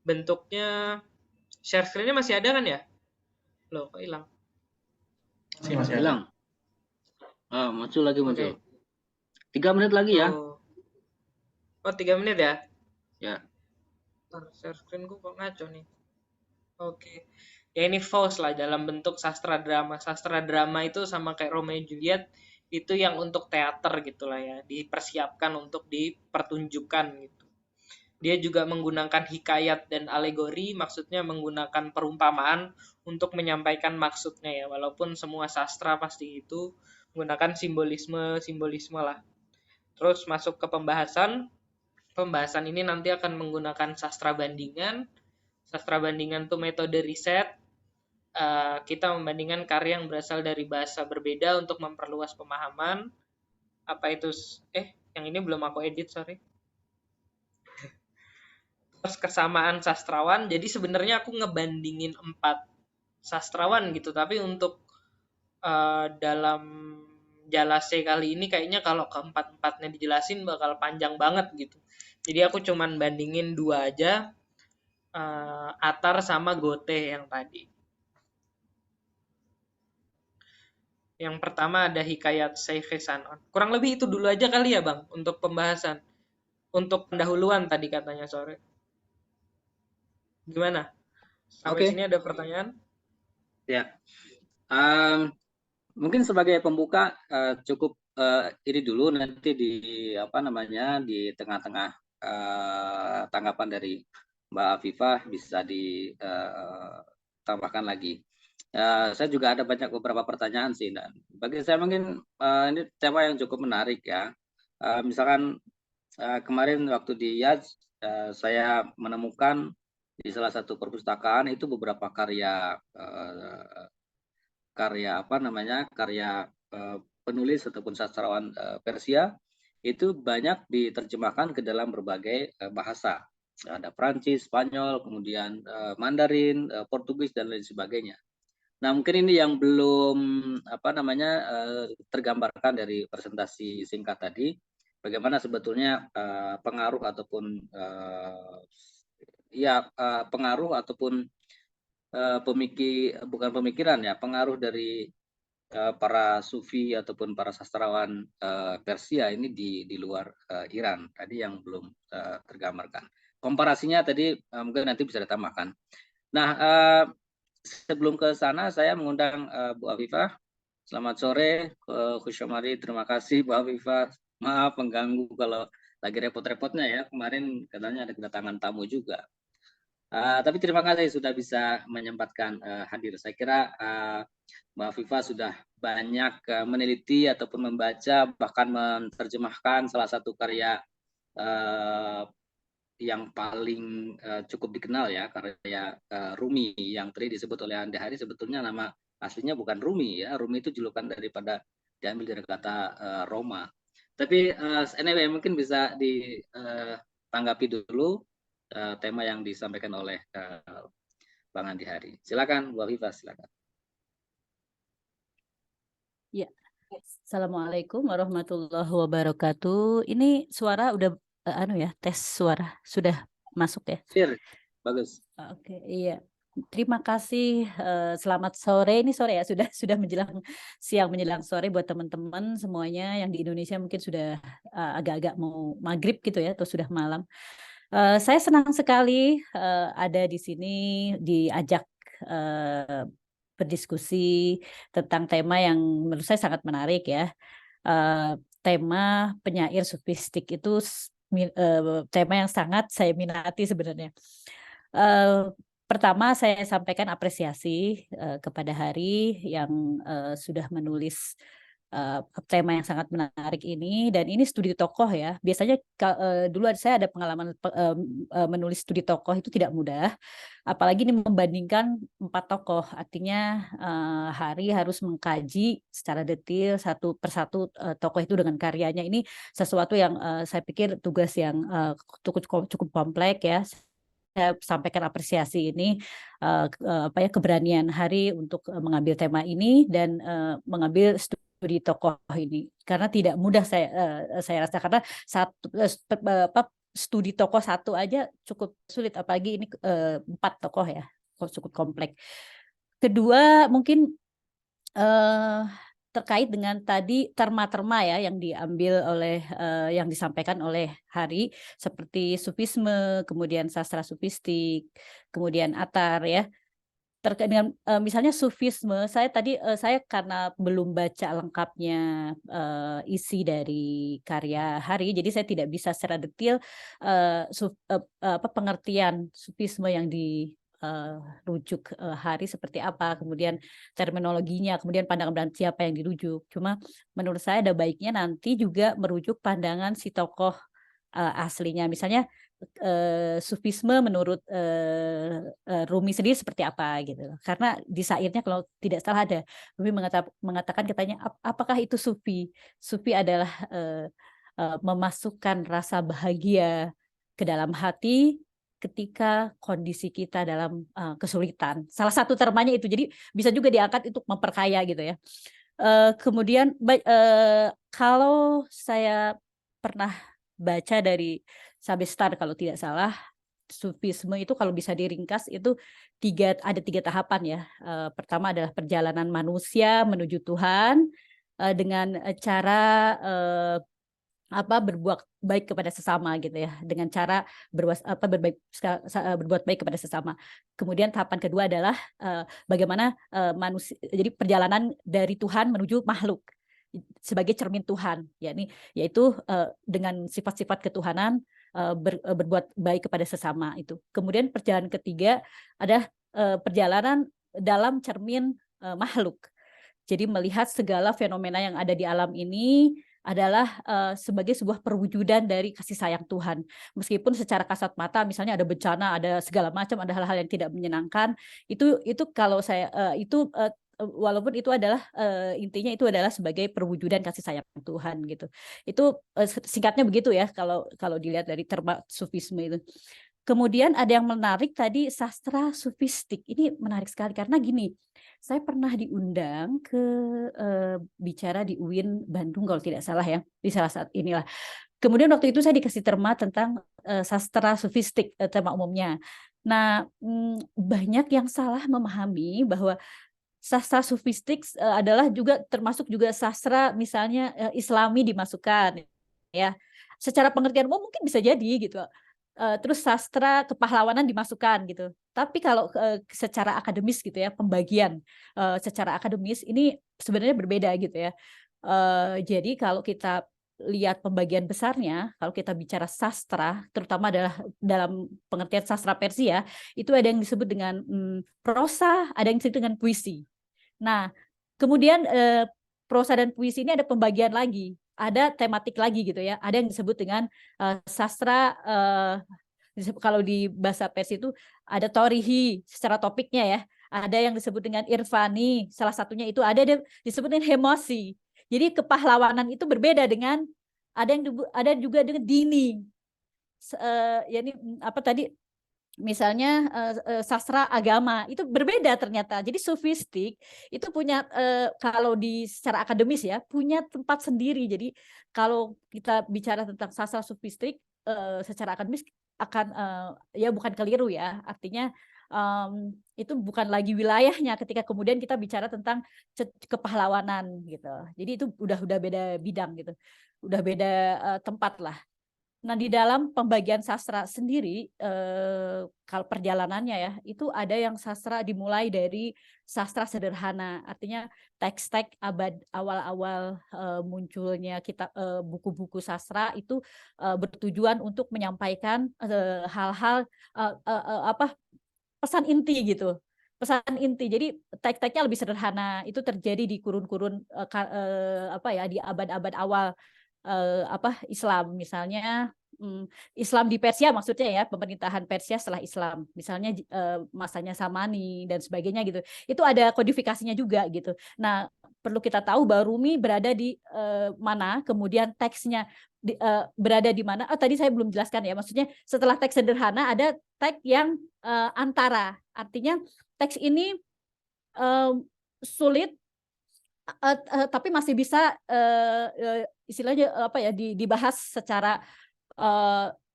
bentuknya share screen-nya masih ada kan ya? Loh, kok hilang? Masih ada. Hilang. Muncul. 3 menit lagi ya. Oh, 3 menit ya? Ya. Share screen-ku kok ngaco nih. Oke. Ya ini Faust lah dalam bentuk sastra drama. Sastra drama itu sama kayak Romeo Juliet, itu yang untuk teater gitulah ya, dipersiapkan untuk dipertunjukkan gitu. Dia juga menggunakan hikayat dan alegori, maksudnya menggunakan perumpamaan untuk menyampaikan maksudnya ya, walaupun semua sastra pasti itu menggunakan simbolisme lah. Terus masuk ke pembahasan ini nanti akan menggunakan sastra bandingan. Sastra bandingan itu metode riset. Kita membandingkan karya yang berasal dari bahasa berbeda untuk memperluas pemahaman. Apa itu? Yang ini belum aku edit, sorry. Terus kesamaan sastrawan. Jadi sebenarnya aku ngebandingin 4 sastrawan gitu, tapi untuk dalam jalase kali ini kayaknya kalau keempat-empatnya dijelasin bakal panjang banget gitu. Jadi aku cuman bandingin 2 aja, Attar sama Goethe yang tadi. Yang pertama ada hikayat Syekh Sanon. Kurang lebih itu dulu aja kali ya Bang, untuk pembahasan. Untuk pendahuluan tadi katanya sore. Gimana? Sampai sini ada pertanyaan? Ya. Mungkin sebagai pembuka cukup ini dulu, nanti di di tengah-tengah tanggapan dari Mbak Afifah bisa ditambahkan lagi. Saya juga ada beberapa pertanyaan sih, dan bagi saya mungkin ini tema yang cukup menarik ya. Misalkan kemarin waktu di Yaz, saya menemukan di salah satu perpustakaan itu beberapa karya penulis ataupun sastrawan Persia itu banyak diterjemahkan ke dalam berbagai bahasa. Ada Prancis, Spanyol, kemudian Mandarin, Portugis, dan lain sebagainya. Nah, mungkin ini yang belum tergambarkan dari presentasi singkat tadi, bagaimana sebetulnya pengaruh ataupun pengaruh dari para sufi ataupun para sastrawan Persia ini di luar Iran tadi yang belum tergambarkan. Komparasinya tadi mungkin nanti bisa ditambahkan. Nah, sebelum ke sana saya mengundang Bu Afifah. Selamat sore, Khusyamari. Terima kasih Bu Afifah. Maaf mengganggu kalau lagi repot-repotnya ya, kemarin katanya ada kedatangan tamu juga. Tapi terima kasih sudah bisa menyempatkan hadir. Saya kira Mbak Viva sudah banyak meneliti ataupun membaca, bahkan menerjemahkan salah satu karya yang paling cukup dikenal ya, karya Rumi yang tadi disebut oleh Andi Hari. Sebetulnya nama aslinya bukan Rumi ya, Rumi itu julukan daripada diambil dari kata Roma. Tapi anyway, mungkin bisa ditanggapi dulu tema yang disampaikan oleh Bang Andi Hari. Silakan, Bu Viva, silakan. Ya, Assalamualaikum warahmatullahi wabarakatuh. Ini suara udah tes suara sudah masuk ya? Clear, bagus. Oke, iya. Terima kasih. Selamat sore. Ini sore ya, sudah menjelang siang menjelang sore buat teman-teman semuanya yang di Indonesia mungkin sudah agak-agak mau maghrib gitu ya, atau sudah malam. Saya senang sekali ada di sini diajak berdiskusi tentang tema yang menurut saya sangat menarik ya. Tema penyair sufistik itu tema yang sangat saya minati sebenarnya. Pertama saya sampaikan apresiasi kepada Hari yang sudah menulis tema yang sangat menarik ini, dan ini studi tokoh ya. Biasanya dulu saya ada pengalaman menulis studi tokoh itu tidak mudah, apalagi ini membandingkan 4 tokoh. Artinya Hari harus mengkaji secara detail satu persatu tokoh itu dengan karyanya. Ini sesuatu yang saya pikir tugas yang cukup kompleks ya. Saya sampaikan apresiasi ini keberanian Hari untuk mengambil tema ini dan mengambil studi tokoh ini, karena tidak mudah saya rasa, karena studi tokoh satu aja cukup sulit, apalagi ini 4 tokoh ya, cukup kompleks. Kedua mungkin terkait dengan tadi terma-terma ya yang diambil oleh yang disampaikan oleh Hari, seperti sufisme, kemudian sastra sufistik, kemudian atar ya. Terkait dengan misalnya sufisme, saya karena belum baca lengkapnya isi dari karya Hari, jadi saya tidak bisa secara detail pengertian sufisme yang dirujuk Hari seperti apa, kemudian terminologinya, kemudian pandangan siapa yang dirujuk. Cuma menurut saya ada baiknya nanti juga merujuk pandangan si tokoh aslinya, misalnya sufisme menurut Rumi sendiri seperti apa gitu. Karena di syairnya kalau tidak salah ada Rumi mengatakan katanya, apakah itu sufi? Sufi adalah memasukkan rasa bahagia ke dalam hati ketika kondisi kita dalam kesulitan. Salah satu termanya itu, jadi bisa juga diangkat untuk memperkaya gitu ya. Kemudian kalau saya pernah baca dari Sabestar kalau tidak salah, sufisme itu kalau bisa diringkas itu ada tiga tahapan ya. Pertama adalah perjalanan manusia menuju Tuhan dengan cara berbuat baik kepada sesama gitu ya, dengan cara berbuat baik kepada sesama. Kemudian tahapan kedua adalah bagaimana manusia, jadi perjalanan dari Tuhan menuju makhluk sebagai cermin Tuhan, yaitu dengan sifat-sifat ketuhanan berbuat baik kepada sesama itu. Kemudian perjalanan ketiga ada perjalanan dalam cermin makhluk. Jadi melihat segala fenomena yang ada di alam ini adalah sebagai sebuah perwujudan dari kasih sayang Tuhan. Meskipun secara kasat mata misalnya ada bencana, ada segala macam, ada hal-hal yang tidak menyenangkan, itu kalau saya walaupun itu adalah intinya itu adalah sebagai perwujudan kasih sayang Tuhan gitu. Itu singkatnya begitu ya kalau dilihat dari terma sufisme itu. Kemudian ada yang menarik tadi, sastra sufistik. Ini menarik sekali karena gini, saya pernah diundang ke bicara di UIN Bandung kalau tidak salah ya, di salah saat inilah. Kemudian waktu itu saya dikasih terma tentang sastra sufistik, tema umumnya. Nah, banyak yang salah memahami bahwa sastra sufistik adalah juga termasuk juga sastra misalnya Islami dimasukkan ya. Secara pengertian umum mungkin bisa jadi gitu. Terus sastra kepahlawanan dimasukkan gitu. Tapi kalau secara akademis gitu ya, pembagian secara akademis ini sebenarnya berbeda gitu ya. Jadi kalau kita lihat pembagian besarnya, kalau kita bicara sastra, terutama adalah dalam pengertian sastra Persia, itu ada yang disebut dengan prosa, ada yang disebut dengan puisi. Nah, kemudian prosa dan puisi ini ada pembagian lagi, ada tematik lagi gitu ya. Ada yang disebut dengan sastra, kalau di bahasa Persia itu ada torihi secara topiknya ya. Ada yang disebut dengan irfani, salah satunya itu ada disebut dengan hemosi. Jadi kepahlawanan itu berbeda dengan ada juga dengan dini. Ya ini apa tadi? Misalnya sastra agama itu berbeda ternyata. Jadi sufistik itu punya kalau di secara akademis ya punya tempat sendiri. Jadi kalau kita bicara tentang sastra sufistik secara akademis akan ya bukan keliru ya. Artinya itu bukan lagi wilayahnya ketika kemudian kita bicara tentang kepahlawanan gitu. Jadi itu udah beda bidang gitu. Udah beda tempat lah. Nah, di dalam pembagian sastra sendiri, kalau perjalanannya ya, itu ada yang sastra dimulai dari sastra sederhana. Artinya teks-teks abad awal-awal munculnya buku-buku sastra itu bertujuan untuk menyampaikan hal-hal pesan inti gitu. Pesan inti. Jadi teks-teksnya lebih sederhana. Itu terjadi di kurun-kurun di abad-abad awal Islam, misalnya Islam di Persia maksudnya ya, pemerintahan Persia setelah Islam, misalnya masanya Samani dan sebagainya gitu. Itu ada kodifikasinya juga gitu. Nah, perlu kita tahu bahwa Rumi berada di mana, kemudian teksnya berada di mana. Tadi saya belum jelaskan ya, maksudnya setelah teks sederhana ada teks yang antara. Artinya teks ini sulit tapi masih bisa istilahnya dibahas secara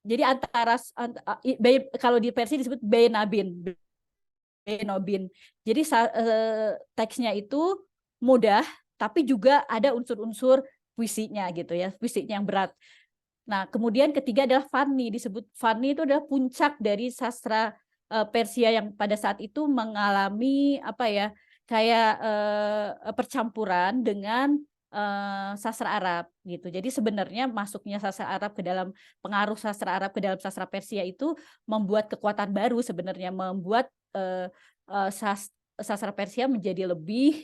jadi antara kalau di Persia disebut benobin. Jadi teksnya itu mudah tapi juga ada unsur-unsur puisinya gitu ya, puisinya yang berat. Nah, kemudian ketiga adalah fani, disebut fani itu adalah puncak dari sastra Persia yang pada saat itu mengalami kayak percampuran dengan sastra Arab gitu. Jadi sebenarnya masuknya sastra Arab ke dalam pengaruh sastra Arab ke dalam sastra Persia itu membuat kekuatan baru sebenarnya, membuat sastra Persia menjadi lebih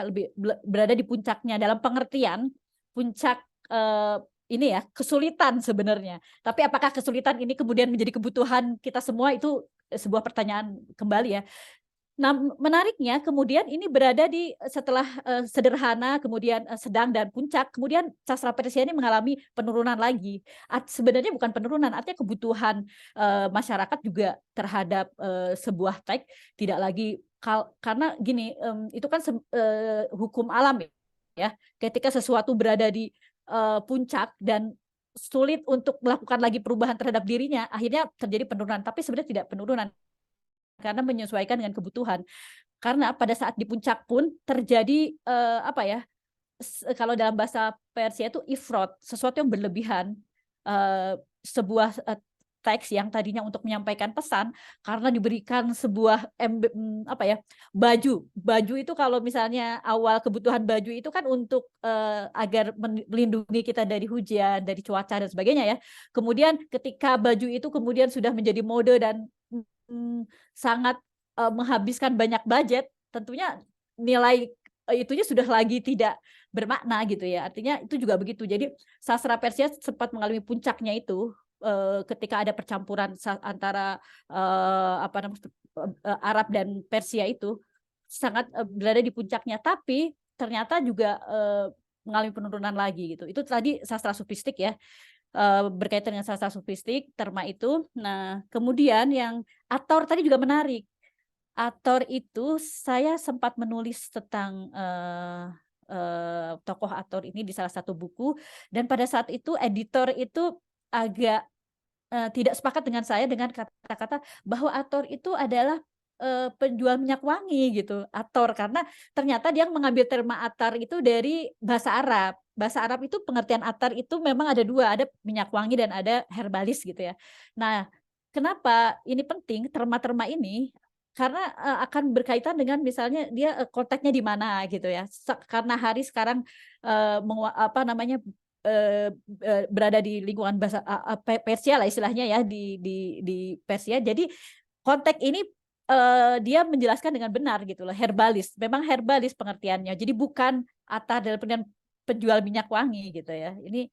lebih berada di puncaknya dalam pengertian puncak ini ya kesulitan sebenarnya. Tapi apakah kesulitan ini kemudian menjadi kebutuhan kita semua, itu sebuah pertanyaan kembali ya. Nah, menariknya kemudian ini berada di setelah sederhana, kemudian sedang dan puncak, kemudian sastra Persia ini mengalami penurunan lagi. Sebenarnya bukan penurunan, artinya kebutuhan masyarakat juga terhadap sebuah teks tidak lagi karena gini, itu kan hukum alam ya. Ketika sesuatu berada di puncak dan sulit untuk melakukan lagi perubahan terhadap dirinya, akhirnya terjadi penurunan. Tapi sebenarnya tidak penurunan, karena menyesuaikan dengan kebutuhan. Karena pada saat di puncak pun terjadi kalau dalam bahasa Persia itu ifrot, sesuatu yang berlebihan. Sebuah teks yang tadinya untuk menyampaikan pesan, karena diberikan sebuah baju itu, kalau misalnya awal kebutuhan baju itu kan untuk agar melindungi kita dari hujan, dari cuaca dan sebagainya ya. Kemudian ketika baju itu kemudian sudah menjadi mode dan sangat menghabiskan banyak budget, tentunya nilai itunya sudah lagi tidak bermakna gitu ya. Artinya itu juga begitu. Jadi sastra Persia sempat mengalami puncaknya itu ketika ada percampuran antara Arab dan Persia, itu sangat berada di puncaknya. Tapi ternyata juga mengalami penurunan lagi gitu. Itu tadi sastra sufistik ya. Berkaitan dengan sastra sufistik, terma itu. Nah, kemudian yang Ator tadi juga menarik. Ator itu saya sempat menulis tentang tokoh Ator ini di salah satu buku, dan pada saat itu editor itu agak tidak sepakat dengan saya dengan kata-kata bahwa Ator itu adalah penjual minyak wangi gitu, Ator, karena ternyata dia mengambil terma atar itu dari bahasa Arab. Bahasa Arab itu pengertian atar itu memang ada dua, ada minyak wangi dan ada herbalis gitu ya. Nah, kenapa ini penting? Terma-terma ini karena akan berkaitan dengan misalnya dia konteksnya di mana gitu ya. Karena Hari sekarang berada di lingkungan bahasa Persia lah istilahnya ya, di Persia. Jadi konteks ini dia menjelaskan dengan benar gitu loh, herbalis. Memang herbalis pengertiannya. Jadi bukan atar dalam pengertian penjual minyak wangi gitu ya. Ini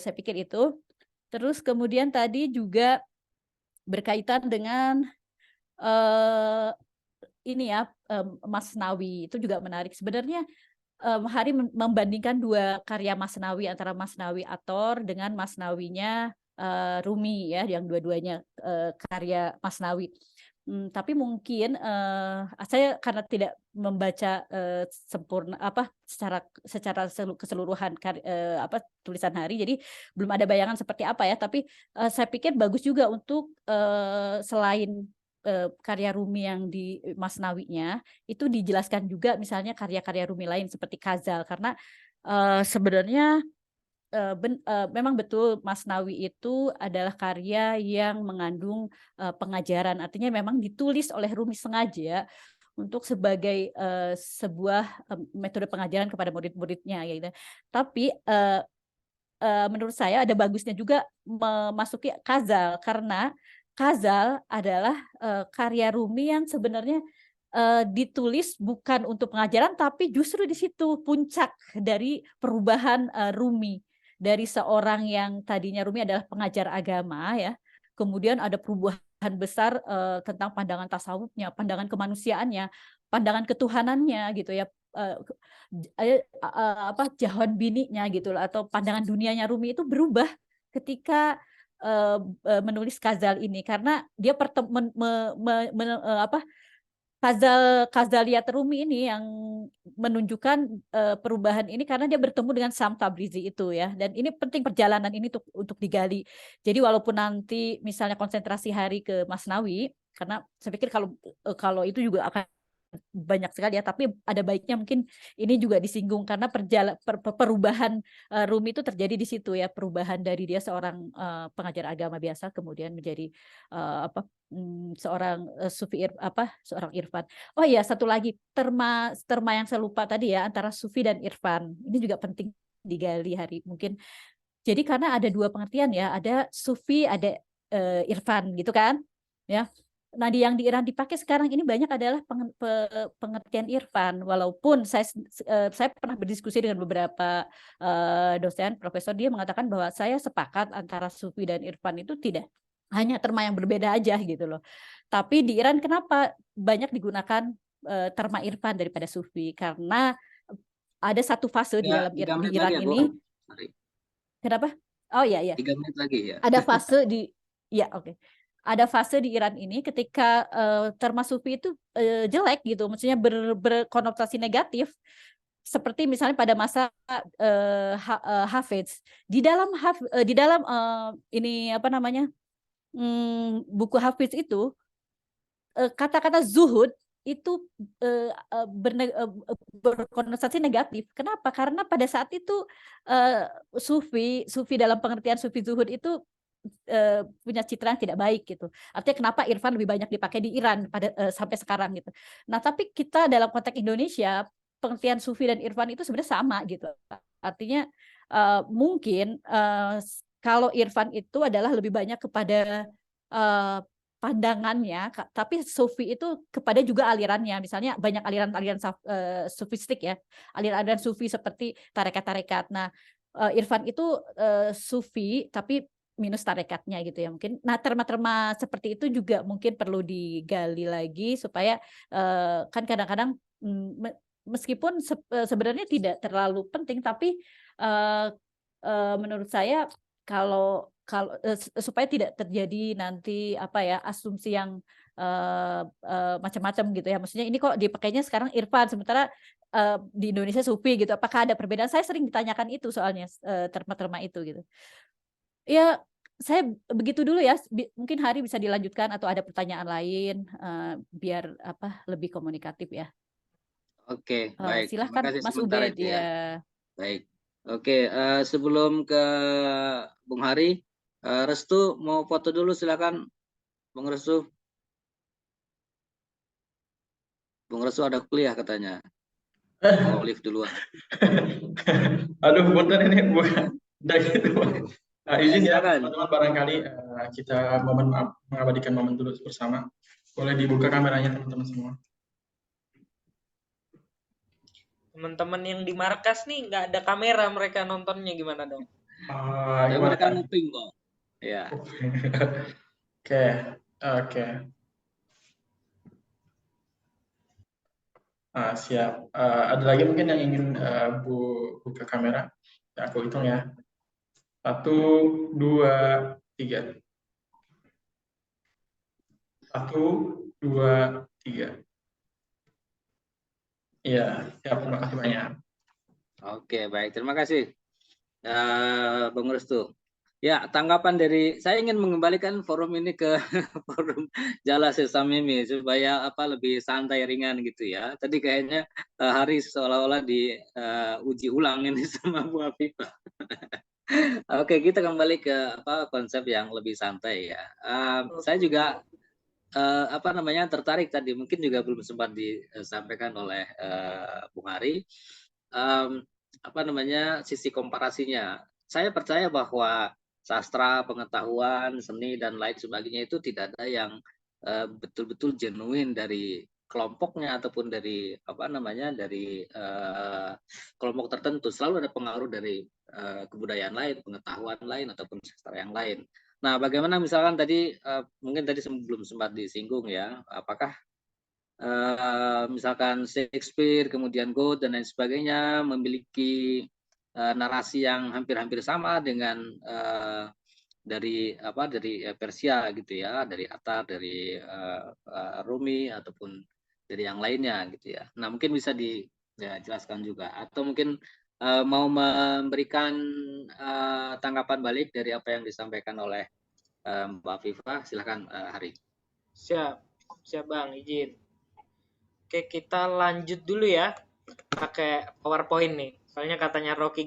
saya pikir itu. Terus kemudian tadi juga berkaitan dengan ini ya, Masnawi itu juga menarik. Sebenarnya Hari membandingkan dua karya Masnawi, antara Masnawi Ator dengan Masnawinya Rumi ya, yang dua-duanya karya Masnawi. Tapi mungkin saya karena tidak membaca sempurna secara keseluruhan tulisan Hari, jadi belum ada bayangan seperti apa ya. Tapi saya pikir bagus juga untuk selain karya Rumi yang di Masnawinya, itu dijelaskan juga misalnya karya-karya Rumi lain seperti Ghazal, karena sebenarnya memang betul Masnawi itu adalah karya yang mengandung pengajaran, artinya memang ditulis oleh Rumi sengaja untuk sebagai sebuah metode pengajaran kepada murid-muridnya gitu. Tapi menurut saya ada bagusnya juga memasuki Ghazal, karena Ghazal adalah karya Rumi yang sebenarnya ditulis bukan untuk pengajaran, tapi justru di situ puncak dari perubahan Rumi, dari seorang yang tadinya Rumi adalah pengajar agama ya, kemudian ada perubahan besar tentang pandangan tasawufnya, pandangan kemanusiaannya, pandangan ketuhanannya gitu ya, jahan bininya gitu lah, atau pandangan dunianya Rumi itu berubah ketika menulis Ghazal ini, karena dia Ghazaliyat Rumi ini yang menunjukkan perubahan ini, karena dia bertemu dengan Sam Tabrizi itu ya, dan ini penting perjalanan ini untuk digali. Jadi walaupun nanti misalnya konsentrasi Hari ke Masnawi, karena saya pikir kalau itu juga akan banyak sekali ya, tapi ada baiknya mungkin ini juga disinggung, karena perubahan Rumi itu terjadi di situ ya, perubahan dari dia seorang pengajar agama biasa kemudian menjadi seorang seorang irfan. Oh iya, satu lagi terma yang saya lupa tadi ya, antara sufi dan irfan. Ini juga penting digali Hari mungkin. Jadi karena ada dua pengertian ya, ada sufi, ada irfan gitu kan ya. Nah, yang di Iran dipakai sekarang ini banyak adalah pengertian irfan, walaupun saya pernah berdiskusi dengan beberapa dosen, profesor, dia mengatakan bahwa saya sepakat antara sufi dan irfan itu tidak hanya terma yang berbeda aja gitu loh. Tapi di Iran kenapa banyak digunakan terma irfan daripada sufi? Karena ada satu fase di dalam di Iran ya, ini. Kenapa? Oh iya. 3 menit lagi ya. Ada fase di oke. Ada fase di Iran ini ketika terma sufi itu jelek gitu, maksudnya berkonotasi negatif. Seperti misalnya pada masa Hafiz. Di dalam ini apa namanya? Buku Hafiz itu kata-kata zuhud itu berkonotasi negatif. Kenapa? Karena pada saat itu sufi dalam pengertian sufi zuhud itu punya citra yang tidak baik gitu. Artinya kenapa irfan lebih banyak dipakai di Iran sampai sekarang gitu. Nah, tapi kita dalam konteks Indonesia, pengertian sufi dan irfan itu sebenarnya sama gitu. Artinya mungkin kalau irfan itu adalah lebih banyak kepada pandangannya, tapi sufi itu kepada juga alirannya. Misalnya banyak aliran-aliran sufistik ya, aliran-aliran sufi seperti tarekat-tarekat. Nah, irfan itu sufi tapi minus tarekatnya gitu ya mungkin. Nah, terma-terma seperti itu juga mungkin perlu digali lagi supaya kan kadang-kadang meskipun sebenarnya tidak terlalu penting, tapi menurut saya kalau supaya tidak terjadi nanti asumsi yang macam-macam gitu ya. Maksudnya ini kok dipakainya sekarang irfan sementara di Indonesia sufi gitu. Apakah ada perbedaan? Saya sering ditanyakan itu soalnya terma-terma itu gitu. Ya, saya begitu dulu ya. Mungkin Hari bisa dilanjutkan atau ada pertanyaan lain biar lebih komunikatif ya. Oke, baik. Silakan Mas Ubed ya. Baik. Oke, sebelum ke Bung Hari, Restu mau foto dulu silakan, Bung Restu. Bung Restu ada kuliah katanya. Mau live duluan. Aduh, punten ini bukan. Udah gitu. Izin ya, Silakan. teman-teman, barangkali kita mengabadikan momen dulu bersama. Boleh dibuka kameranya teman-teman semua. Teman-teman yang di markas nih nggak ada kamera, mereka nontonnya gimana dong? Tapi Gimana? mereka nguping kok. Ya. Oke, oke. Siap. Ada lagi mungkin yang ingin buka kamera? Ya, aku hitung ya. 1, 2, 3. 1, 2, 3. Iya, siap. Terima kasih banyak. Oke, baik. Terima kasih, Bung Restu. Ya, tanggapan dari saya ingin mengembalikan forum ini ke forum Jala Sesamimi supaya lebih santai ringan gitu ya. Tadi kayaknya Hari seolah-olah di uji ulang ini sama Bu Afifah. Oke, kita kembali ke konsep yang lebih santai ya. Saya juga tertarik tadi, mungkin juga belum sempat disampaikan oleh Bung Hari. Sisi komparasinya. Saya percaya bahwa sastra, pengetahuan, seni dan lain sebagainya itu tidak ada yang betul-betul genuine dari kelompoknya ataupun dari kelompok tertentu. Selalu ada pengaruh dari kebudayaan lain, pengetahuan lain ataupun sastra yang lain. Nah, bagaimana misalkan tadi mungkin tadi sebelum sempat disinggung ya, apakah misalkan Shakespeare, kemudian Goethe dan lain sebagainya memiliki narasi yang hampir-hampir sama dengan dari Persia gitu ya, dari Attar, dari Rumi ataupun dari yang lainnya gitu ya. Nah, mungkin bisa dijelaskan juga atau mungkin mau memberikan tanggapan balik dari apa yang disampaikan oleh Mbak Afifah, silakan Hari. Siap, siap Bang, izin. Oke, kita lanjut dulu ya pakai PowerPoint nih. Soalnya katanya Rocky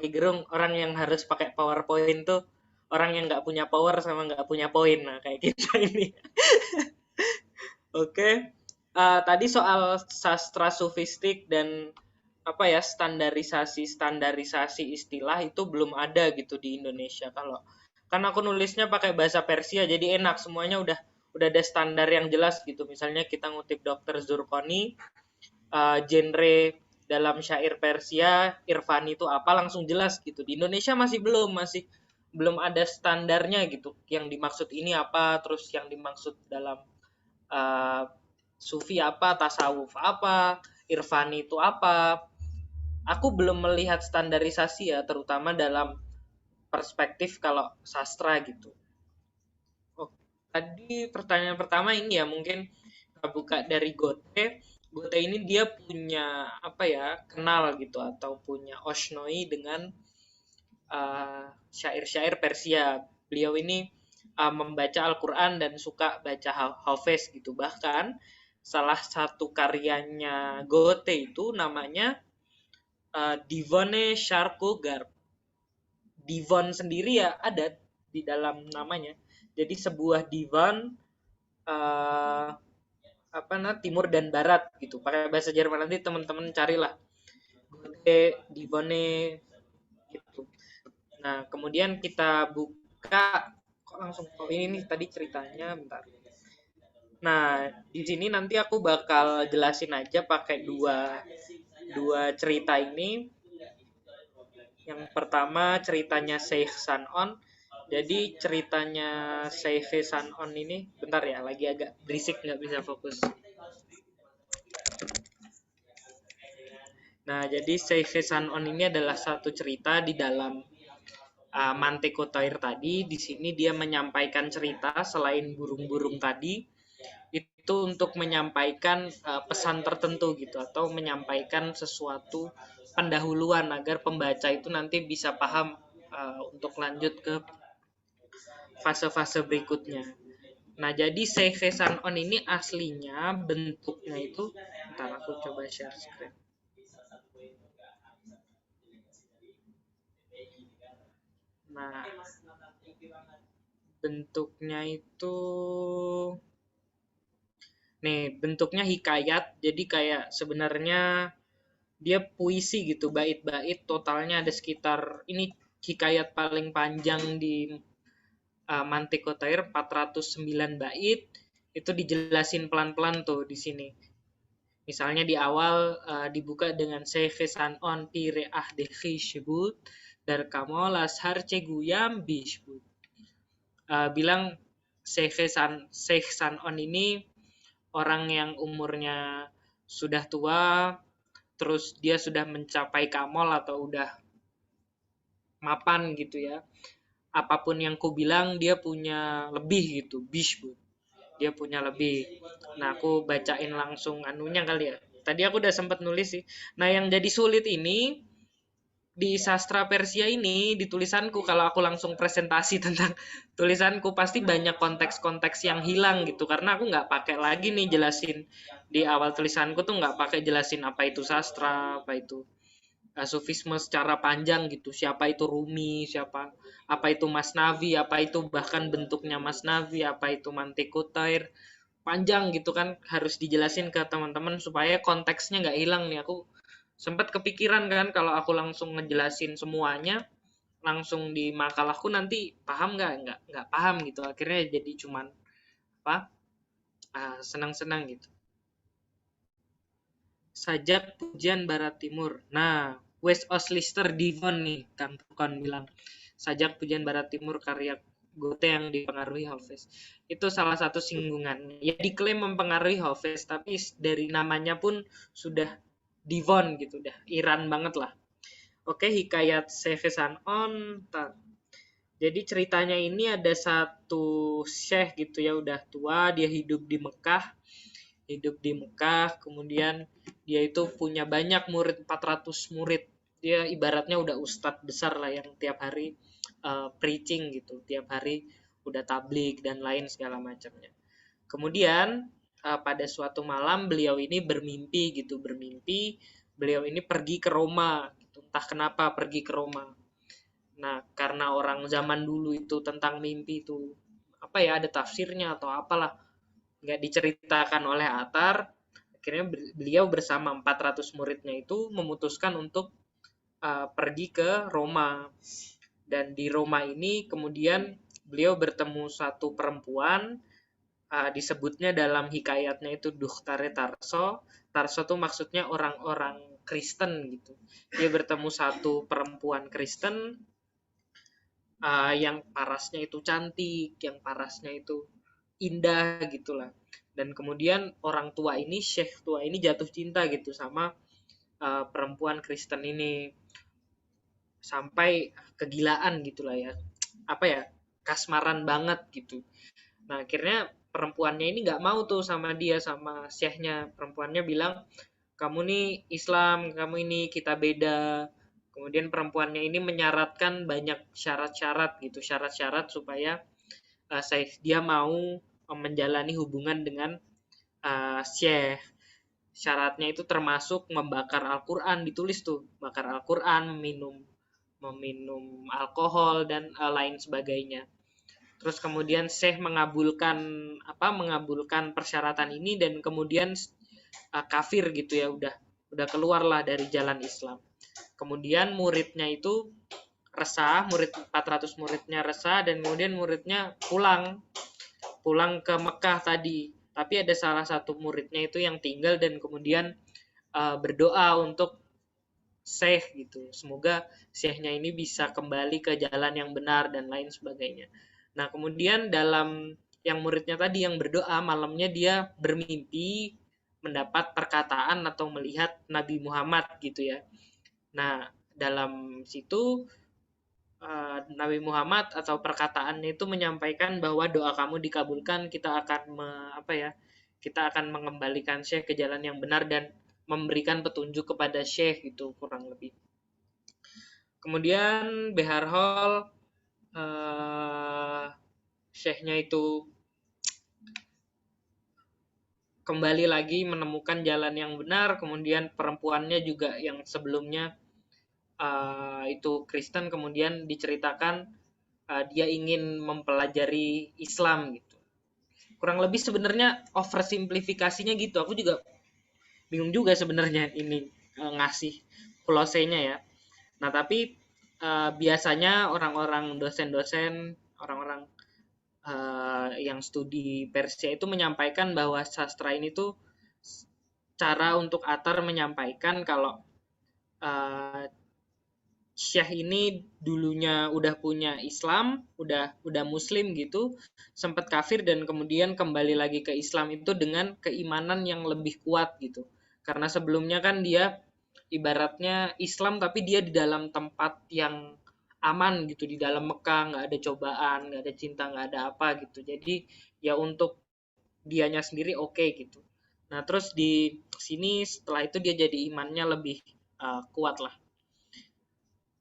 Gerung, orang yang harus pakai PowerPoint tuh orang yang nggak punya power sama nggak punya poin. Nah, kayak kita ini. Oke. Tadi soal sastra sofistik dan standarisasi istilah itu belum ada gitu di Indonesia. Kan aku nulisnya pakai bahasa Persia, jadi enak, semuanya udah ada standar yang jelas gitu. Misalnya kita ngutip Dr. Zurkoni, genre dalam syair Persia, Irfani itu apa, langsung jelas gitu. Di Indonesia masih belum ada standarnya gitu. Yang dimaksud ini apa, terus yang dimaksud dalam Sufi apa, tasawuf apa, Irfani itu apa. Aku belum melihat standarisasi ya, terutama dalam perspektif kalau sastra gitu. Tadi pertanyaan pertama ini ya, mungkin buka dari Goethe. Goethe ini dia punya kenal gitu atau punya osnoi dengan syair-syair Persia. Beliau ini membaca Al-Quran dan suka baca Hafiz gitu. Bahkan salah satu karyanya Goethe itu namanya Divane Sharko Garb. Divan sendiri ya ada di dalam namanya. Jadi sebuah divan timur dan barat gitu. Pakai bahasa Jerman, nanti teman-teman carilah. Goethe Divane gitu. Nah, kemudian kita buka ini nih tadi ceritanya, bentar. Nah, di sini nanti aku bakal jelasin aja pakai dua cerita ini. Yang pertama ceritanya Sheikh Sanon. Jadi ceritanya Sheikh Sanon ini, bentar ya, lagi agak berisik nggak bisa fokus. Nah, jadi Sheikh Sanon ini adalah satu cerita di dalam Manteko Toir tadi. Di sini dia menyampaikan cerita selain burung-burung tadi, itu untuk menyampaikan pesan tertentu gitu, atau menyampaikan sesuatu pendahuluan agar pembaca itu nanti bisa paham untuk lanjut ke fase-fase berikutnya. Nah, jadi Sheikh Sanon ini aslinya bentuknya itu, bentar aku coba share screen. Nah, bentuknya itu Nih, bentuknya hikayat, jadi kayak sebenarnya dia puisi gitu, bait-bait totalnya ada sekitar, ini hikayat paling panjang di Mantiqut Tair 409 bait, itu dijelasin pelan-pelan tuh di sini. Misalnya di awal dibuka dengan Sheikh San'on pire ahde khishbut dar kamolas harce guyam bishbut. Bilang Sheikh San'on ini orang yang umurnya sudah tua, terus dia sudah mencapai kamol atau udah mapan gitu ya. Apapun yang ku bilang dia punya lebih gitu, bishbut. Dia punya lebih. Nah, aku bacain langsung anunya kali ya. Tadi aku udah sempat nulis sih. Nah, yang jadi sulit ini di sastra Persia ini, di tulisanku, kalau aku langsung presentasi tentang tulisanku, pasti banyak konteks-konteks yang hilang gitu. Karena aku nggak pakai lagi nih jelasin di awal tulisanku tuh nggak pakai jelasin apa itu sastra, apa itu sufisme secara panjang gitu. Siapa itu Rumi, siapa apa itu Masnavi, apa itu bahkan bentuknya Masnavi, apa itu Mantiqut Tair. Panjang gitu kan, harus dijelasin ke teman-teman supaya konteksnya nggak hilang nih. Aku sempat kepikiran kan kalau aku langsung ngejelasin semuanya langsung di makalahku nanti paham nggak paham gitu, akhirnya jadi cuman apa senang-senang gitu. Sajak pujian Barat Timur. Nah, West Oslister Devon nih, Kang Tukon bilang. Sajak pujian Barat Timur karya Goethe yang dipengaruhi Hafiz. Itu salah satu singgungan. Ya diklaim mempengaruhi Hafiz, tapi dari namanya pun sudah Devon gitu, udah Iran banget lah. Oke, hikayat Sheikh San'on. Jadi ceritanya ini ada satu syekh gitu ya, udah tua, dia hidup di Mekah, kemudian dia itu punya banyak murid, 400 murid. Dia ibaratnya udah ustadz besar lah yang tiap hari preaching gitu, tiap hari udah tabligh dan lain segala macamnya. Kemudian pada suatu malam beliau ini bermimpi beliau ini pergi ke Roma gitu. Entah kenapa pergi ke Roma. Nah, karena orang zaman dulu itu tentang mimpi itu apa ya, ada tafsirnya atau apalah, nggak diceritakan oleh Atar. Akhirnya beliau bersama 400 muridnya itu memutuskan untuk pergi ke Roma. Dan di Roma ini kemudian beliau bertemu satu perempuan, disebutnya dalam hikayatnya itu Duhtare Tarso. Tarso itu maksudnya orang-orang Kristen gitu. Dia bertemu satu perempuan Kristen yang parasnya itu cantik, yang parasnya itu indah gitulah. Dan kemudian orang tua ini, syekh tua ini jatuh cinta gitu sama perempuan Kristen ini sampai kegilaan gitulah ya, apa ya, kasmaran banget gitu. Nah akhirnya perempuannya ini nggak mau tuh sama dia, sama syekhnya. Perempuannya bilang, kamu nih Islam, kamu ini kita beda. Kemudian perempuannya ini menyaratkan banyak syarat-syarat gitu, syarat-syarat supaya dia mau menjalani hubungan dengan syekh. Syaratnya itu termasuk membakar Al-Quran, ditulis tuh, bakar Al-Quran, meminum alkohol dan lain sebagainya. Terus kemudian syekh mengabulkan persyaratan ini dan kemudian kafir gitu ya, udah keluarlah dari jalan Islam. Kemudian muridnya itu resah, 400 muridnya resah, dan kemudian muridnya pulang ke Mekah tadi. Tapi ada salah satu muridnya itu yang tinggal dan kemudian berdoa untuk syekh gitu. Semoga syekhnya ini bisa kembali ke jalan yang benar dan lain sebagainya. Nah, kemudian dalam yang muridnya tadi yang berdoa, malamnya dia bermimpi mendapat perkataan atau melihat Nabi Muhammad gitu ya. Nah, dalam situ Nabi Muhammad atau perkataannya itu menyampaikan bahwa doa kamu dikabulkan, kita akan mengembalikan syekh ke jalan yang benar dan memberikan petunjuk kepada syekh gitu kurang lebih. Kemudian Behar Hall syekhnya itu kembali lagi menemukan jalan yang benar, kemudian perempuannya juga yang sebelumnya itu Kristen, kemudian diceritakan dia ingin mempelajari Islam gitu. kurang lebih sebenarnya oversimplifikasinya gitu. Aku juga bingung juga sebenarnya ini ngasih close-nya ya. Nah, tapi biasanya orang-orang dosen-dosen, orang-orang yang studi Persia itu menyampaikan bahwa sastra ini tuh cara untuk Atar menyampaikan kalau Syekh ini dulunya udah punya Islam, udah Muslim gitu, sempat kafir dan kemudian kembali lagi ke Islam itu dengan keimanan yang lebih kuat gitu. Karena sebelumnya kan dia ibaratnya Islam tapi dia di dalam tempat yang aman gitu, di dalam Mekah nggak ada cobaan, nggak ada cinta, nggak ada apa gitu. Jadi ya untuk dianya sendiri oke gitu. Nah terus di sini setelah itu dia jadi imannya lebih kuat lah.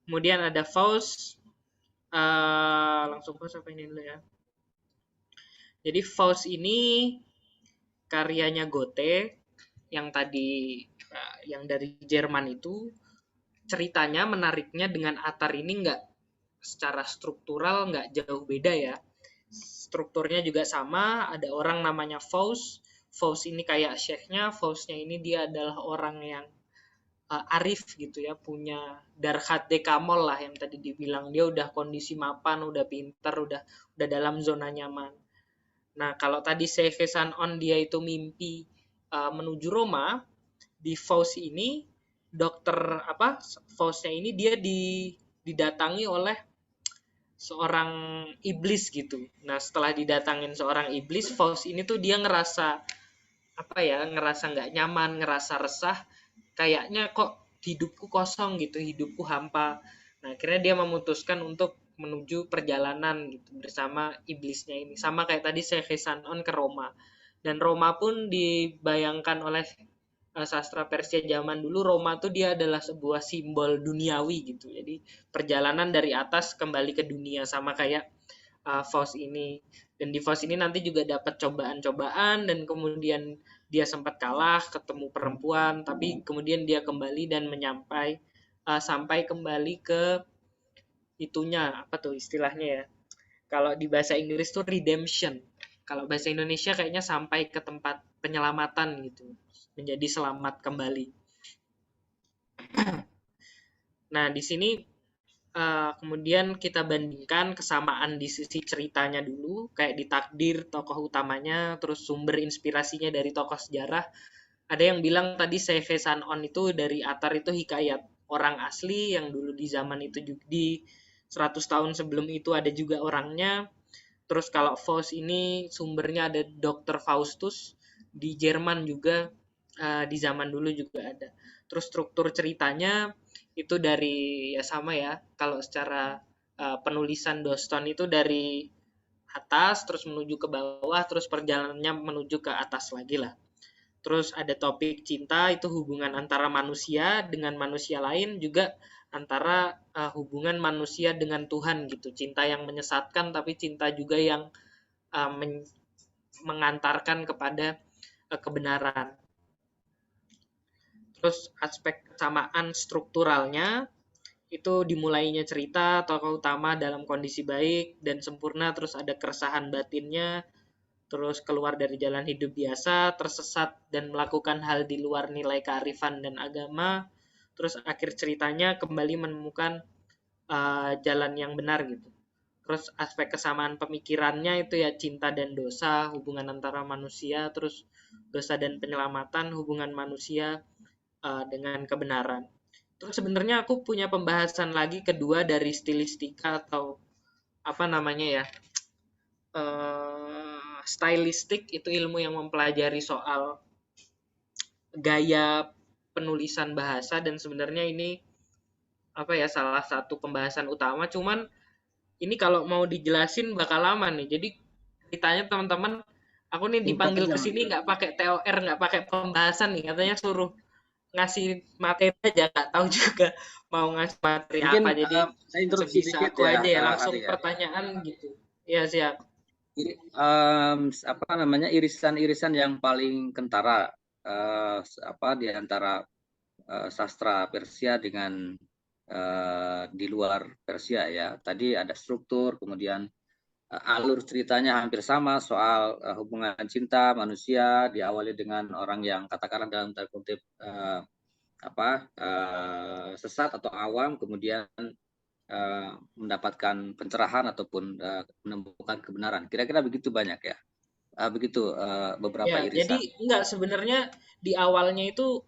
Kemudian ada Faust, langsung Faust apa ini dulu ya. Jadi Faust ini karyanya Goethe yang tadi yang dari Jerman itu, ceritanya menariknya dengan Atar ini nggak secara struktural nggak jauh beda ya. Strukturnya juga sama, ada orang namanya Faust. Faust ini kayak syekhnya, Faustnya ini dia adalah orang yang arif gitu ya, punya darhat dekamol lah yang tadi dibilang, dia udah kondisi mapan, udah pinter, udah dalam zona nyaman. Nah kalau tadi Seyfe Sanon dia itu mimpi menuju Roma, di Faust ini Faustnya ini dia didatangi oleh seorang iblis gitu. Nah setelah didatangin seorang iblis, Faust ini tuh dia ngerasa nggak nyaman, ngerasa resah, kayaknya kok hidupku kosong gitu, hidupku hampa. Nah, akhirnya dia memutuskan untuk menuju perjalanan gitu bersama iblisnya ini. Sama kayak tadi Seyfe Sanon ke Roma. Dan Roma pun dibayangkan oleh sastra Persia zaman dulu, Roma tuh dia adalah sebuah simbol duniawi gitu. Jadi perjalanan dari atas kembali ke dunia, sama kayak Faust ini. Dan di Faust ini nanti juga dapat cobaan-cobaan dan kemudian dia sempat kalah ketemu perempuan, tapi kemudian dia kembali dan sampai kembali ke itunya, apa tuh istilahnya ya, kalau di bahasa Inggris tuh redemption, kalau bahasa Indonesia kayaknya sampai ke tempat penyelamatan gitu, menjadi selamat kembali. Nah di sini kemudian kita bandingkan kesamaan di sisi ceritanya dulu, kayak di takdir tokoh utamanya, terus sumber inspirasinya dari tokoh sejarah. Ada yang bilang tadi Seyfe Sanon itu dari Atar itu hikayat orang asli yang dulu di zaman itu juga, di 100 tahun sebelum itu ada juga orangnya. Terus kalau Faust ini sumbernya ada Dr. Faustus di Jerman juga, di zaman dulu juga ada. Terus struktur ceritanya itu dari ya sama ya, kalau secara penulisan Doston itu dari atas terus menuju ke bawah, terus perjalanannya menuju ke atas lagi lah. Terus ada topik cinta, itu hubungan antara manusia dengan manusia lain, juga antara hubungan manusia dengan Tuhan gitu. Cinta yang menyesatkan tapi cinta juga yang mengantarkan kepada kebenaran. Terus aspek kesamaan strukturalnya itu dimulainya cerita tokoh utama dalam kondisi baik dan sempurna, terus ada keresahan batinnya, terus keluar dari jalan hidup biasa, tersesat dan melakukan hal di luar nilai kearifan dan agama, terus akhir ceritanya kembali menemukan jalan yang benar gitu. Terus aspek kesamaan pemikirannya itu ya cinta dan dosa, hubungan antara manusia, terus dosa dan penyelamatan, hubungan manusia dengan kebenaran. Terus sebenarnya aku punya pembahasan lagi kedua dari stilistika atau apa namanya ya, stylistik, itu ilmu yang mempelajari soal gaya penulisan bahasa, dan sebenarnya ini apa ya, salah satu pembahasan utama. Cuman ini kalau mau dijelasin bakal lama nih. Jadi ditanya teman-teman, aku nih dipanggil ke sini nggak pakai TOR, nggak pakai pembahasan nih, katanya suruh ngasih materi aja, nggak tahu juga mau ngasih materi Mungkin, apa. Jadi saya interupsi sebisa sedikit aku aja ya, langsung Ari ya. pertanyaan gitu. Ya siap. Apa namanya, irisan-irisan yang paling kentara di antara sastra Persia dengan di luar Persia ya. Tadi ada struktur, kemudian alur ceritanya hampir sama soal hubungan cinta manusia, diawali dengan orang yang katakanlah dalam tanda kutip sesat atau awam, kemudian mendapatkan pencerahan ataupun menemukan kebenaran. Kira-kira begitu banyak ya. Begitu beberapa Ya, jadi irisan. enggak, sebenarnya di awalnya itu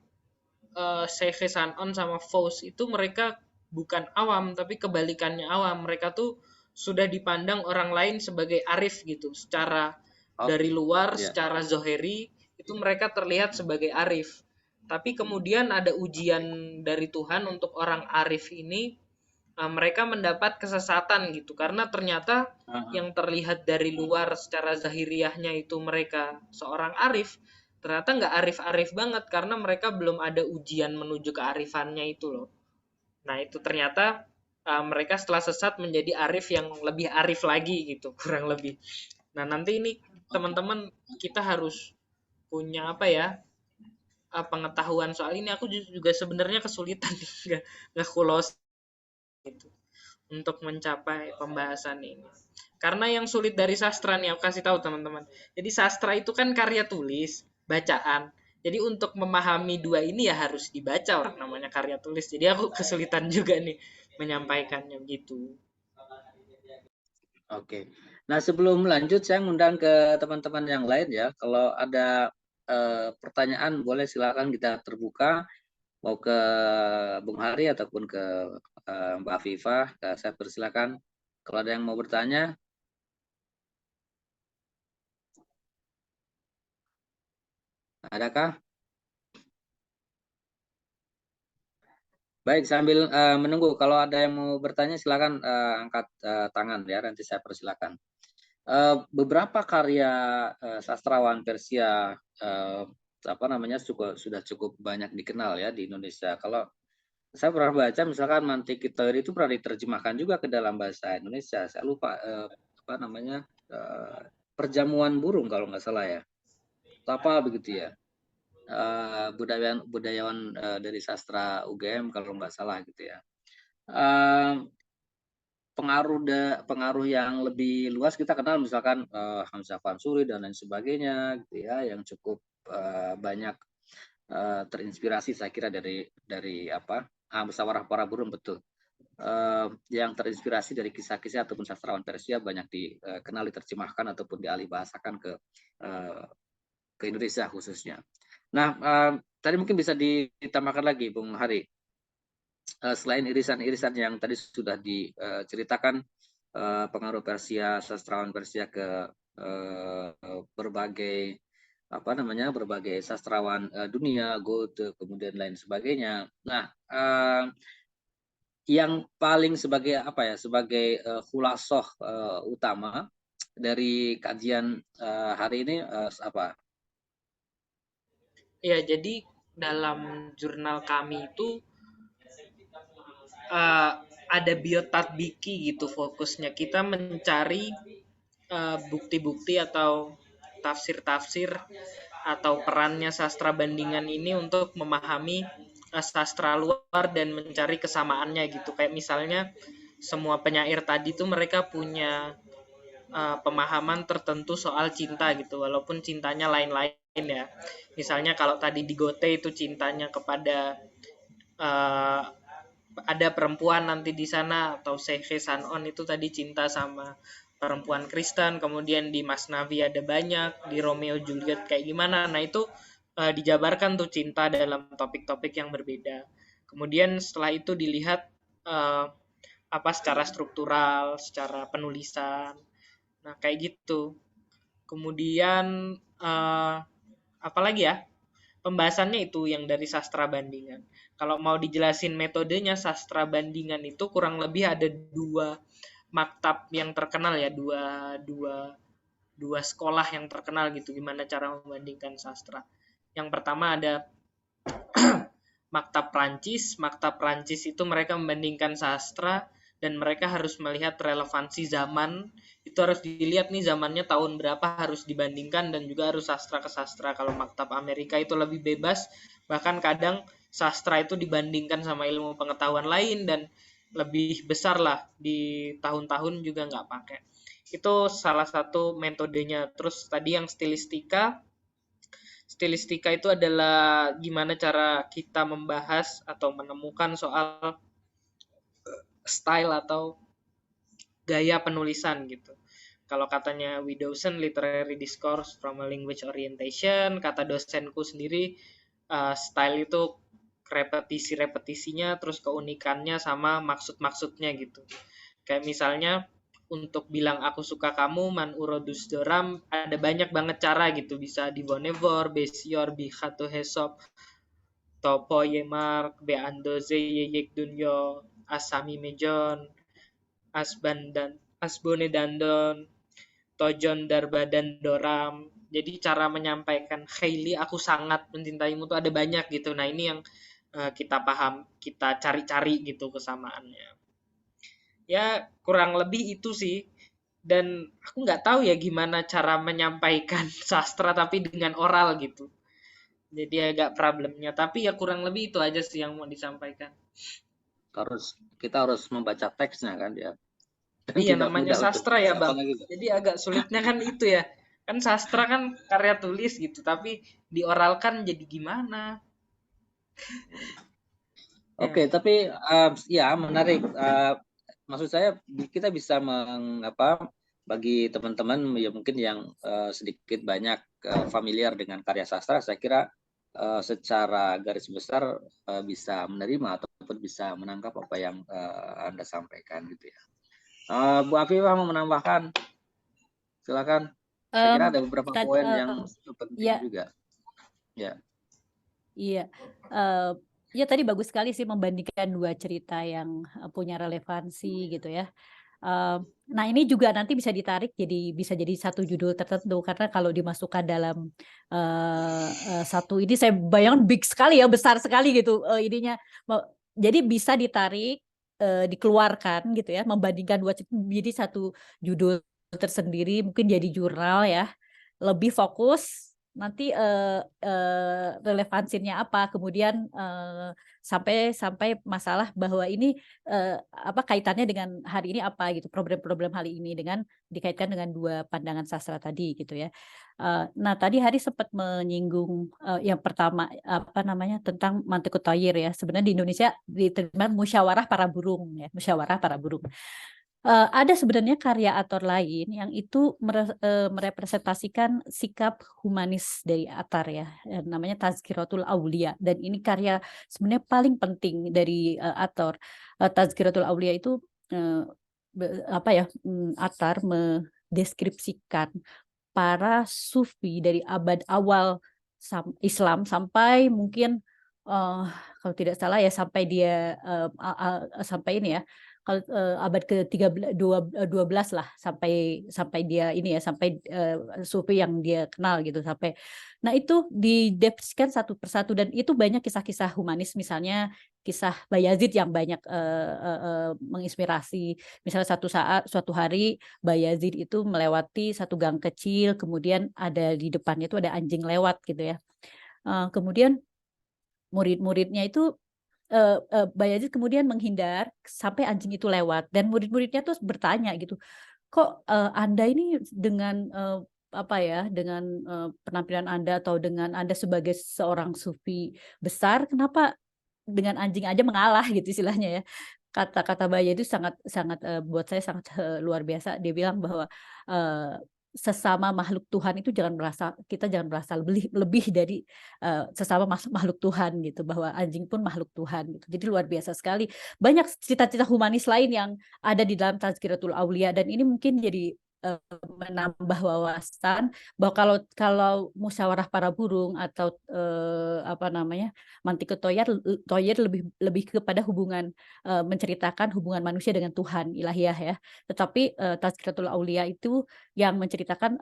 Sege Sanon sama Faust itu mereka bukan awam, tapi kebalikannya awam. Mereka tuh sudah dipandang orang lain sebagai arif gitu. Secara dari Oke, luar, ya. secara zoheri, itu mereka terlihat sebagai arif. Tapi kemudian ada ujian dari Tuhan untuk orang arif ini, mereka mendapat kesesatan gitu. Karena ternyata yang terlihat dari luar secara zahiriahnya itu mereka seorang arif, ternyata nggak arif-arif banget karena mereka belum ada ujian menuju kearifannya itu loh. Nah itu ternyata mereka setelah sesat menjadi arif yang lebih arif lagi gitu, kurang lebih. Nah nanti ini teman-teman kita harus punya apa ya, pengetahuan soal ini. Aku juga sebenarnya kesulitan nggak kulos gitu untuk mencapai pembahasan ini. Karena yang sulit dari sastra nih, aku kasih tahu teman-teman. Jadi sastra itu kan karya tulis, bacaan. Jadi untuk memahami dua ini ya harus dibaca, orang namanya karya tulis. Jadi aku kesulitan juga nih menyampaikannya gitu. Oke. Nah, sebelum lanjut saya ngundang ke teman-teman yang lain ya. Kalau ada pertanyaan boleh silakan, kita terbuka mau ke Bung Hari ataupun ke Mbak Afifah. Saya persilakan. Kalau ada yang mau bertanya, adakah? Baik, sambil menunggu, kalau ada yang mau bertanya silakan angkat tangan ya, nanti saya persilakan. Beberapa karya sastrawan Persia sudah cukup banyak dikenal ya di Indonesia. Kalau saya pernah baca misalkan Mantik Teori itu pernah diterjemahkan juga ke dalam bahasa Indonesia. Saya lupa Perjamuan Burung kalau nggak salah ya. Apa begitu ya. Budayawan dari sastra UGM kalau nggak salah gitu ya. Pengaruh yang lebih luas kita kenal misalkan Hamzah Fansuri dan lain sebagainya gitu ya, yang cukup banyak terinspirasi saya kira dari Musyawarah Para Burung, betul, yang terinspirasi dari kisah-kisah ataupun sastrawan Persia banyak dikenal, diterjemahkan ataupun dialih bahasakan ke Indonesia khususnya. Nah, tadi mungkin bisa ditambahkan lagi Bung Hari, selain irisan-irisan yang tadi sudah diceritakan, pengaruh Persia, sastrawan Persia ke berbagai sastrawan dunia, Goethe, kemudian lain sebagainya. Nah, yang paling sebagai khulasoh utama dari kajian hari ini apa? Ya, jadi dalam jurnal kami itu ada biotatbiki gitu fokusnya. Kita mencari bukti-bukti atau tafsir-tafsir atau perannya sastra bandingan ini untuk memahami sastra luar dan mencari kesamaannya gitu. Kayak misalnya semua penyair tadi tuh mereka punya pemahaman tertentu soal cinta gitu, walaupun cintanya lain-lain ya. Misalnya kalau tadi di Goethe itu cintanya kepada ada perempuan nanti di sana, atau Sege Sanon itu tadi cinta sama perempuan Kristen, kemudian di Masnavi ada banyak, di Romeo Juliet kayak gimana. Nah itu dijabarkan tuh cinta dalam topik-topik yang berbeda. Kemudian setelah itu dilihat secara struktural, secara penulisan. Nah kayak gitu. Kemudian apalagi ya? Pembahasannya itu yang dari sastra bandingan. Kalau mau dijelasin metodenya sastra bandingan itu kurang lebih ada dua maktab yang terkenal ya, dua sekolah yang terkenal gitu gimana cara membandingkan sastra. Yang pertama ada maktab Prancis. Maktab Prancis itu mereka membandingkan sastra dan mereka harus melihat relevansi zaman. Itu harus dilihat nih zamannya tahun berapa, harus dibandingkan, dan juga harus sastra ke sastra. Kalau maktab Amerika itu lebih bebas, bahkan kadang sastra itu dibandingkan sama ilmu pengetahuan lain dan lebih besar lah, di tahun-tahun juga nggak pakai. Itu salah satu metodenya. Terus tadi yang stilistika itu adalah gimana cara kita membahas atau menemukan soal style atau gaya penulisan gitu. Kalau katanya Widowson, literary discourse from a language orientation, kata dosenku sendiri, style itu repetisi-repetisinya, terus keunikannya sama maksud-maksudnya gitu. Kayak misalnya untuk bilang aku suka kamu, man urodus doram, ada banyak banget cara gitu. Bisa di Vonnevar, Besior, Bichato Hesop, Topo Yemark, Beandoze Yeyek Dunyo, Asami Mejon, Asbone Dandon, Tojon Darbadan Doram. Jadi cara menyampaikan Hailey aku sangat mencintaimu tuh ada banyak gitu. Nah, ini yang kita cari-cari gitu kesamaannya. Ya, kurang lebih itu sih. Dan aku nggak tahu ya gimana cara menyampaikan sastra tapi dengan oral gitu. Jadi agak problemnya. Tapi ya kurang lebih itu aja sih yang mau disampaikan. Kita harus membaca teksnya kan ya. Dan Iya, tidak namanya mudah sastra untuk ya, Bang. apalagi, Pak. Jadi agak sulitnya kan itu ya. Kan sastra kan karya tulis gitu, tapi dioralkan jadi gimana? Oke, tapi ya menarik. Maksud saya kita bisa bagi teman-teman ya mungkin yang sedikit banyak familiar dengan karya sastra, saya kira secara garis besar bisa menerima ataupun bisa menangkap apa yang Anda sampaikan gitu ya. Bu Afifah mau menambahkan, silakan. Saya kira ada beberapa poin yang penting ya, juga. Ya. Iya, ya tadi bagus sekali sih membandingkan dua cerita yang punya relevansi gitu ya. Nah ini juga nanti bisa ditarik bisa jadi satu judul tertentu karena kalau dimasukkan dalam satu ini saya bayangkan big sekali ya, besar sekali gitu ininya. Jadi bisa ditarik, dikeluarkan gitu ya, membandingkan dua cerita jadi satu judul tersendiri, mungkin jadi jurnal ya, lebih fokus nanti relevansinya apa, kemudian sampai masalah bahwa ini apa kaitannya dengan hari ini apa gitu, problem-problem hari ini dengan dikaitkan dengan dua pandangan sastra tadi gitu ya. Nah tadi Hari sempat menyinggung yang pertama apa namanya tentang Mantiqut Thayyir ya. Sebenarnya di Indonesia diterima musyawarah para burung ya, musyawarah para burung. Ada sebenarnya karya Ator lain yang itu merepresentasikan sikap humanis dari Attar ya, namanya Tazkiratul Aulia, dan ini karya sebenarnya paling penting dari Attar. Tazkiratul Aulia itu Attar mendeskripsikan para sufi dari abad awal Islam sampai mungkin kalau tidak salah ya sampai dia sampai ini ya, kalau abad ke-12 lah sampai dia ini ya, sampai sufi yang dia kenal gitu sampai. Nah itu dideskripsikan satu persatu dan itu banyak kisah-kisah humanis, misalnya kisah Bayazid yang banyak menginspirasi. Misalnya suatu hari Bayazid itu melewati satu gang kecil, kemudian ada di depannya itu ada anjing lewat gitu ya. Kemudian murid-muridnya itu Bayazid kemudian menghindar sampai anjing itu lewat, dan murid-muridnya tuh bertanya gitu, kok Anda ini dengan dengan penampilan Anda atau dengan Anda sebagai seorang sufi besar, kenapa dengan anjing aja mengalah gitu istilahnya ya. Kata-kata Bayazid itu sangat buat saya sangat luar biasa. Dia bilang bahwa sesama makhluk Tuhan itu kita jangan merasa lebih dari sesama makhluk Tuhan gitu, bahwa anjing pun makhluk Tuhan gitu. Jadi luar biasa sekali. Banyak cita-cita humanis lain yang ada di dalam Tazkiratul Aulia, dan ini mungkin jadi menambah wawasan bahwa kalau musyawarah para burung atau Mantiqut Thayyir lebih kepada hubungan menceritakan hubungan manusia dengan Tuhan ilahiyah ya. Tetapi Tazkiratul Aulia itu yang menceritakan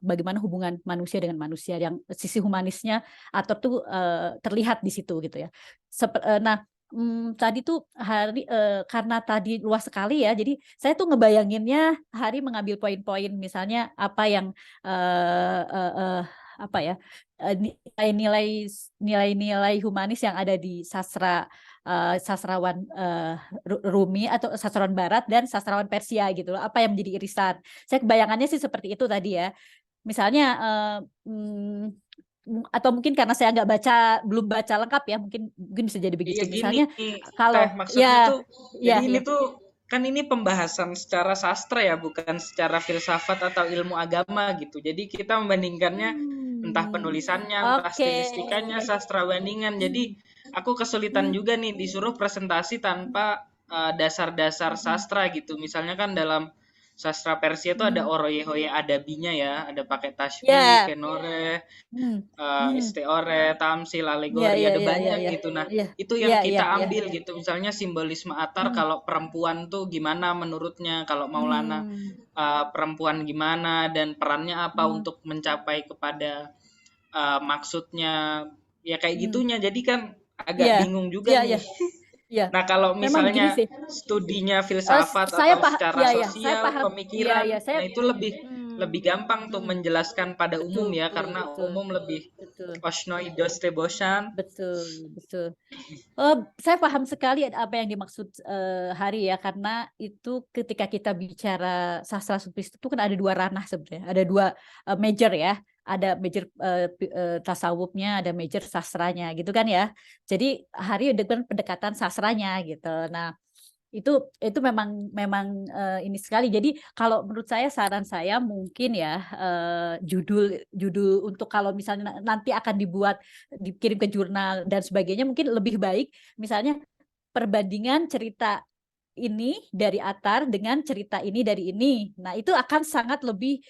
bagaimana hubungan manusia dengan manusia, yang sisi humanisnya atau tuh terlihat di situ gitu ya. Nah tadi tuh Hari karena tadi luas sekali ya, jadi saya tuh ngebayanginnya Hari mengambil poin-poin, misalnya apa yang apa ya, nilai-nilai humanis yang ada di sastrawan Rumi atau sastrawan Barat dan sastrawan Persia gitu loh, apa yang menjadi irisan. Saya kebayangannya sih seperti itu tadi ya. Misalnya atau mungkin karena saya belum baca lengkap ya, mungkin bisa jadi begitu. Iya gini, Misalnya kalau maksudnya tuh, ya, jadi ini tuh kan ini pembahasan secara sastra ya, bukan secara filsafat atau ilmu agama gitu. Jadi kita membandingkannya entah penulisannya, entah oke. stilistikanya, sastra bandingan. Jadi aku kesulitan juga nih disuruh presentasi tanpa dasar-dasar sastra gitu. Misalnya kan dalam sastra Persia itu ada oroye-hoye adabinya ya, ada pakai tashbih, Ya. kenore, Hmm. istiore, tamsil, Iya, alegori, iya, ada iya, iya, banyak iya. gitu. Nah, Iya, itu iya, yang iya, kita iya. ambil gitu. Misalnya simbolisme atar kalau perempuan tuh gimana menurutnya, kalau Maulana perempuan gimana dan perannya apa untuk mencapai kepada maksudnya, ya kayak gitunya. Jadi kan agak Iya, bingung juga iya, nih. iya, iya. Nah, kalau Memang begini misalnya sih. studinya filsafat Saya atau paham, secara iya, iya, saya sosial, paham, iya, pemikiran, iya, nah itu lebih gampang tuh menjelaskan pada umum ya, betul, karena betul, umum lebih betul, Oshnoidos Teboshan. betul, betul. Saya paham sekali apa yang dimaksud Hari ya, karena itu ketika kita bicara sastra sufistik itu kan ada dua ranah sebenarnya, ada dua major ya, ada major tasawufnya, ada major sastranya gitu kan ya. Jadi Hari dengan pendekatan sastranya gitu. Nah, itu memang ini sekali. Jadi kalau menurut saya, saran saya mungkin ya, judul untuk kalau misalnya nanti akan dikirim ke jurnal dan sebagainya, mungkin lebih baik misalnya perbandingan cerita ini dari Attar dengan cerita ini dari ini. Nah, itu akan sangat lebih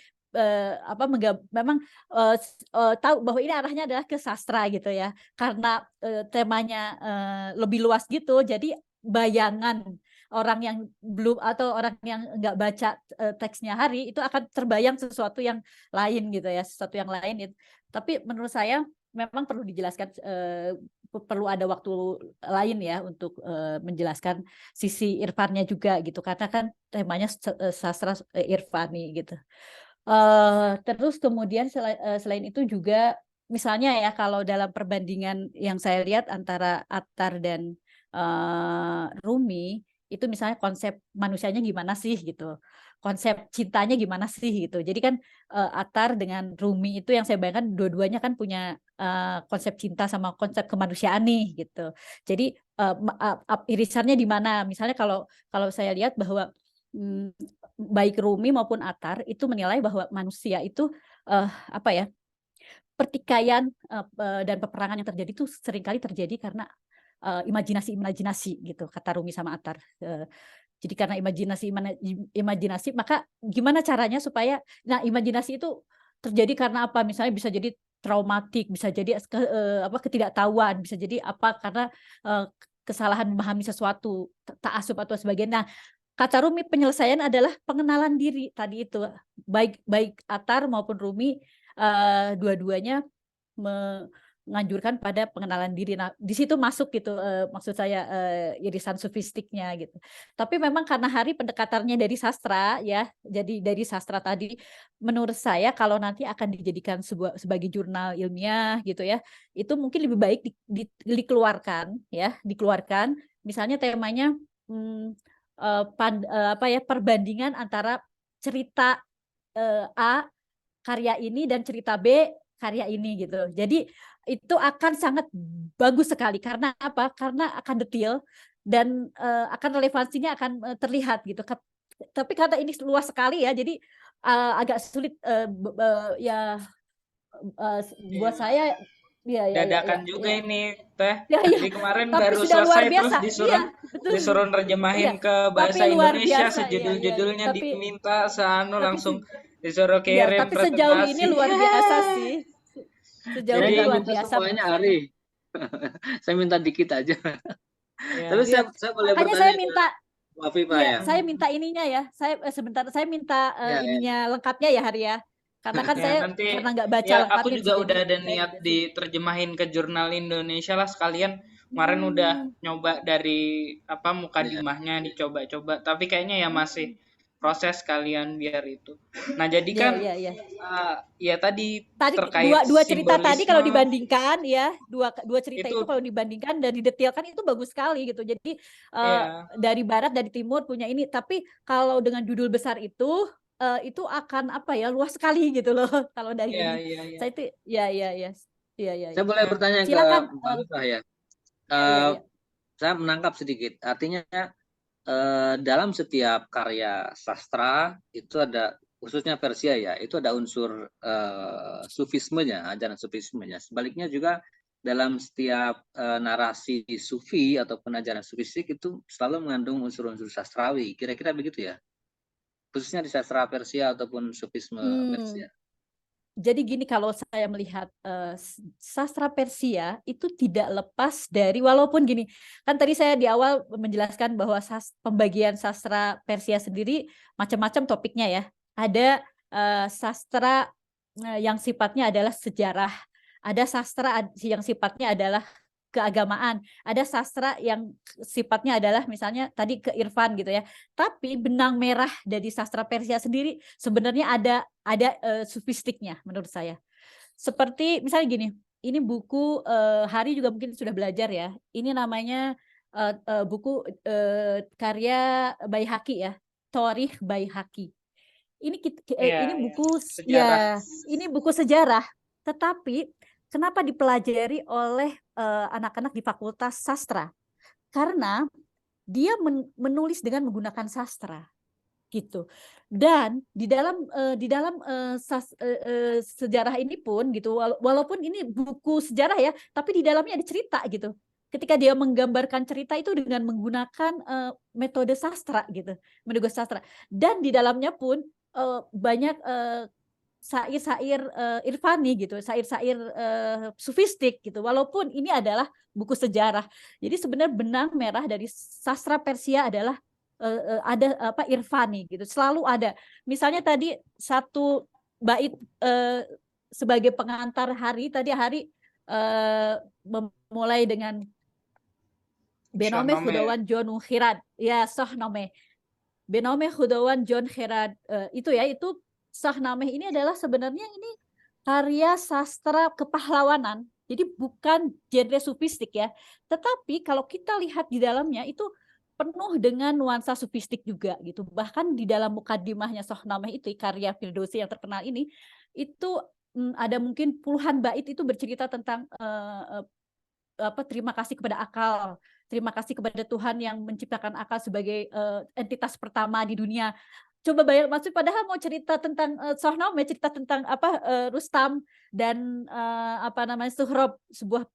memang tahu bahwa ini arahnya adalah ke sastra gitu ya, karena temanya lebih luas gitu. Jadi bayangan orang yang belum atau orang yang nggak baca teksnya Hari itu akan terbayang sesuatu yang lain gitu ya, sesuatu yang lain. Tapi menurut saya memang perlu dijelaskan, perlu ada waktu lain ya untuk menjelaskan sisi irfannya juga gitu, karena kan temanya sastra irfani gitu. Terus kemudian selain itu juga misalnya ya, kalau dalam perbandingan yang saya lihat antara Attar dan Rumi, itu misalnya konsep manusianya gimana sih gitu, konsep cintanya gimana sih gitu. Jadi kan Attar dengan Rumi itu yang saya bayangkan dua-duanya kan punya konsep cinta sama konsep kemanusiaan nih gitu. Jadi irisannya di mana? Misalnya kalau saya lihat bahwa baik Rumi maupun Attar itu menilai bahwa manusia itu apa ya, pertikaian dan peperangan yang terjadi itu seringkali terjadi karena imajinasi gitu, kata Rumi sama Attar. Jadi karena imajinasi, maka gimana caranya supaya, nah imajinasi itu terjadi karena apa? Misalnya bisa jadi traumatik, bisa jadi ketidaktahuan, bisa jadi apa karena kesalahan memahami sesuatu, ta'assub atau sebagainya. Nah, kata Rumi penyelesaian adalah pengenalan diri tadi itu. Baik Attar maupun Rumi dua-duanya menganjurkan pada pengenalan diri. Nah, di situ masuk gitu, maksud saya irisan sufistiknya gitu. Tapi memang karena Hari pendekatannya dari sastra ya, jadi dari sastra tadi, menurut saya kalau nanti akan dijadikan sebagai jurnal ilmiah gitu ya, itu mungkin lebih baik dikeluarkan ya, dikeluarkan. Misalnya temanya perbandingan antara cerita A karya ini dan cerita B karya ini gitu. Jadi itu akan sangat bagus sekali. Karena apa? Karena akan detail dan akan relevansinya akan terlihat gitu. Tapi karena ini luas sekali ya, jadi agak sulit buat saya. Dadakan juga ini Teh. Ya. Jadi kemarin Tapi baru sudah luar selesai terus biasa. disuruh nerjemahin ke bahasa Tapi luar Indonesia, biasa, sejudul-judulnya Tapi diminta langsung tapi disuruh kirim tapi sejauh ini presentasi. luar biasa sih. Sejauh Saya ini nggak luar minta biasa. semuanya Hari. Saya minta dikit aja. Ya. Tapi saya boleh Makanya bertanya saya minta, ke Afifah iya, ya. saya minta ininya ya. Sebentar, saya minta Ya. ininya lengkapnya ya Hari ya. Karena kan saya nanti karena nggak baca ya aku lengkapnya juga bisa udah jadi ada niat diterjemahin ke jurnal Indonesia lah sekalian. Kemarin udah nyoba dari muka dimahnya dicoba-coba, tapi kayaknya ya masih proses kalian biar itu. Nah, jadi kan ya tadi terkait dua cerita tadi kalau simbolisme dibandingkan ya, dua cerita itu itu kalau dibandingkan dan didetailkan itu bagus sekali gitu. Jadi dari barat dari timur punya ini, tapi kalau dengan judul besar itu akan apa ya, luas sekali gitu loh kalau dari ini. Saya itu ya. Saya boleh bertanya Silakan, ke Mbak Lutah ya. ya. Saya menangkap sedikit. Artinya dalam setiap karya sastra itu ada, khususnya Persia ya, itu ada unsur sufismenya, ajaran sufismenya. Sebaliknya juga dalam setiap narasi sufi ataupun ajaran sufistik itu selalu mengandung unsur-unsur sastrawi. Kira-kira begitu ya? Khususnya di sastra Persia ataupun sufisme Persia. Jadi gini, kalau saya melihat sastra Persia itu tidak lepas dari, walaupun gini, kan tadi saya di awal menjelaskan bahwa pembagian sastra Persia sendiri macam-macam topiknya ya. Ada sastra yang sifatnya adalah sejarah, ada sastra yang sifatnya adalah keagamaan, ada sastra yang sifatnya adalah misalnya tadi keirfan gitu ya. Tapi benang merah dari sastra Persia sendiri sebenarnya ada sufistiknya menurut saya. Seperti misalnya gini, ini buku Hari juga mungkin sudah belajar ya. Ini namanya buku karya Baihaqi ya, Thorikh Baihaqi. Ini buku sejarah. ini buku sejarah, tetapi kenapa dipelajari oleh anak-anak di Fakultas Sastra? Karena dia menulis dengan menggunakan sastra gitu. Dan di dalam sejarah ini pun gitu, walaupun ini buku sejarah ya, tapi di dalamnya ada cerita gitu. Ketika dia menggambarkan cerita itu dengan menggunakan metode sastra gitu, metode sastra. Dan di dalamnya pun banyak syair-syair irfani gitu, syair-syair sufistik gitu. Walaupun ini adalah buku sejarah. Jadi sebenarnya benang merah dari sastra Persia adalah ada irfani gitu. Selalu ada. Misalnya tadi satu bait sebagai pengantar Hari, tadi Hari memulai dengan Benome Khudawan John Khirad. Ya, Shahnameh. Benome Khudawan John Khirad itu Shahnameh ini adalah sebenarnya ini karya sastra kepahlawanan. Jadi bukan genre sufistik ya. Tetapi kalau kita lihat di dalamnya itu penuh dengan nuansa sufistik juga gitu. Bahkan di dalam mukadimahnya Shahnameh itu, karya Firdausi yang terkenal ini, itu ada mungkin puluhan bait itu bercerita tentang terima kasih kepada akal, terima kasih kepada Tuhan yang menciptakan akal sebagai entitas pertama di dunia. Coba bayar, maksud padahal mau cerita tentang Shahnameh, cerita tentang Rustam dan Suhrob, sebuah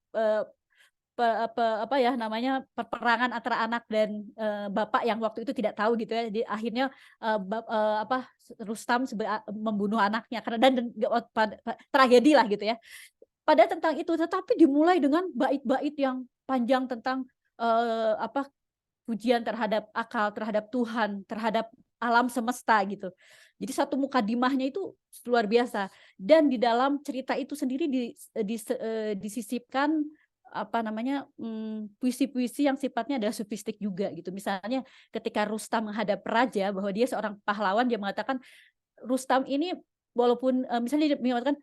peperangan antara anak dan bapak yang waktu itu tidak tahu gitu ya. Jadi akhirnya Rustam membunuh anaknya karena dan tragedi lah gitu ya. Pada tentang itu, tetapi dimulai dengan bait-bait yang panjang tentang pujian terhadap akal, terhadap Tuhan, terhadap alam semesta gitu. Jadi satu mukadimahnya itu luar biasa. Dan di dalam cerita itu sendiri disisipkan puisi-puisi yang sifatnya adalah sufistik juga gitu. Misalnya ketika Rustam menghadap raja, bahwa dia seorang pahlawan, dia mengatakan Rustam ini walaupun misalnya dia mengatakan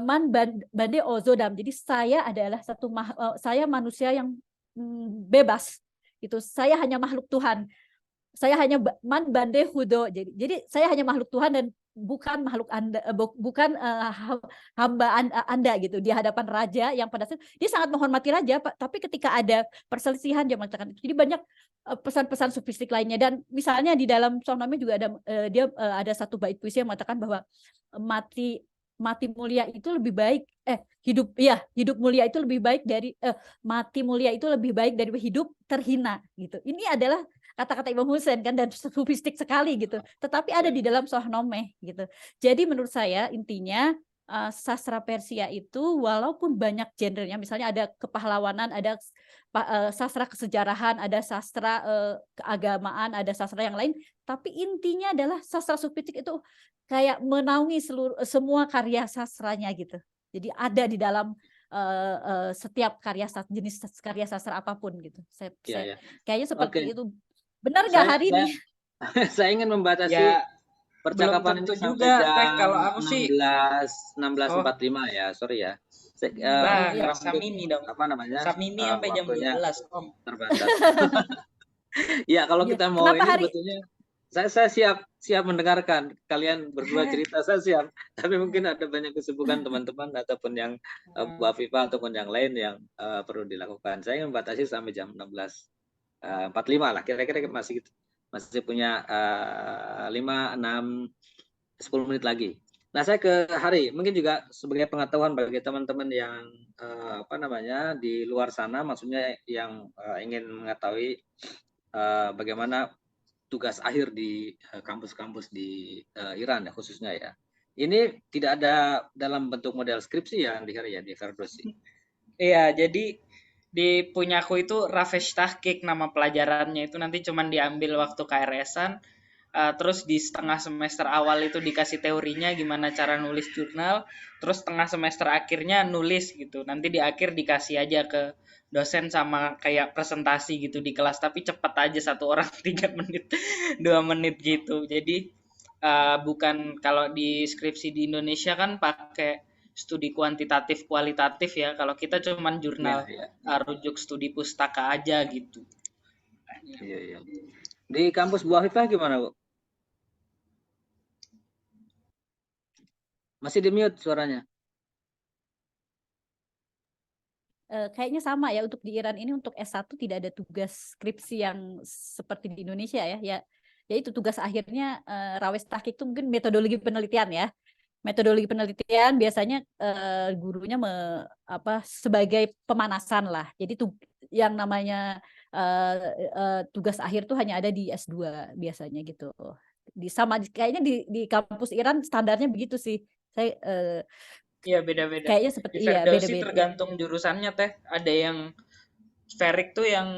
man bande ozodam, jadi saya adalah saya manusia yang bebas gitu, saya hanya makhluk Tuhan, saya hanya man bande hudo, jadi saya hanya makhluk Tuhan dan bukan makhluk Anda, bukan hamba Anda gitu di hadapan raja yang pada saat dia sangat menghormati raja, tapi ketika ada perselisihan dia mengatakan itu. Jadi banyak pesan-pesan sufistik lainnya. Dan misalnya di dalam Shahnameh juga ada ada satu bait puisi yang mengatakan bahwa mati mulia itu lebih baik hidup mulia itu lebih baik dari mati mulia itu lebih baik dari hidup terhina gitu. Ini adalah kata-kata Imam Hussein kan, dan sufistik sekali gitu. Tetapi ada di dalam Shahnameh gitu. Jadi menurut saya intinya sastra Persia itu walaupun banyak genrenya, misalnya ada kepahlawanan, ada sastra kesejarahan, ada sastra keagamaan, ada sastra yang lain, tapi intinya adalah sastra sufistik itu kayak menaungi semua karya sastranya gitu. Jadi ada di dalam setiap jenis karya sastra apapun gitu. Kayaknya seperti itu. Benar nggak Hari ini? Saya ingin membatasi Ya, belum percakapan tentu ini sampai juga, Teh. jam Kalau aku sih, 16.45 ya, sorry ya. lah Iya. Karena nggak mungkin Samini dong. apa namanya Samini sampai jam waktunya 12, Om. terbatas. Ya kalau Iya. kita mau Kenapa ini hari sebetulnya saya siap mendengarkan kalian berdua cerita, saya siap. Tapi mungkin ada banyak kesibukan teman-teman ataupun yang Bu Afifah ataupun yang lain yang perlu dilakukan. Saya ingin membatasi sampai jam 16.45 lah. Kira-kira masih punya 5, 6, 10 menit lagi. Nah, saya ke Hari. Mungkin juga sebagai pengetahuan bagi teman-teman yang apa namanya di luar sana, maksudnya yang ingin mengetahui bagaimana tugas akhir di kampus-kampus di Iran ya khususnya ya. Ini tidak ada dalam bentuk model skripsi ya di Hari ya di Ferdowsi. Iya, jadi di punyaku itu Rafesh Tahqiq nama pelajarannya itu nanti cuman diambil waktu KRS-an. Terus di setengah semester awal itu dikasih teorinya gimana cara nulis jurnal, terus setengah semester akhirnya nulis gitu. Nanti di akhir dikasih aja ke dosen sama kayak presentasi gitu di kelas, tapi cepet aja satu orang 3 menit, 2 menit gitu. Jadi bukan kalau di skripsi di Indonesia kan pakai studi kuantitatif kualitatif ya. Kalau kita cuman jurnal Ya, rujuk studi pustaka aja gitu. iya. Di kampus Bu Afifah gimana, Bu? Masih di mute suaranya. Kayaknya sama ya untuk di Iran ini untuk S1 tidak ada tugas skripsi yang seperti di Indonesia ya. Ya itu tugas akhirnya Rawes Tahqiq itu mungkin metodologi penelitian ya. Metodologi penelitian biasanya gurunya sebagai pemanasan lah. Jadi yang namanya tugas akhir tuh hanya ada di S2 biasanya gitu. Kayaknya di kampus Iran standarnya begitu sih. Saya Iya beda-beda. kayaknya seperti Di iya Ferdowsi beda-beda. tergantung jurusannya Teh. Ada yang sferik tuh yang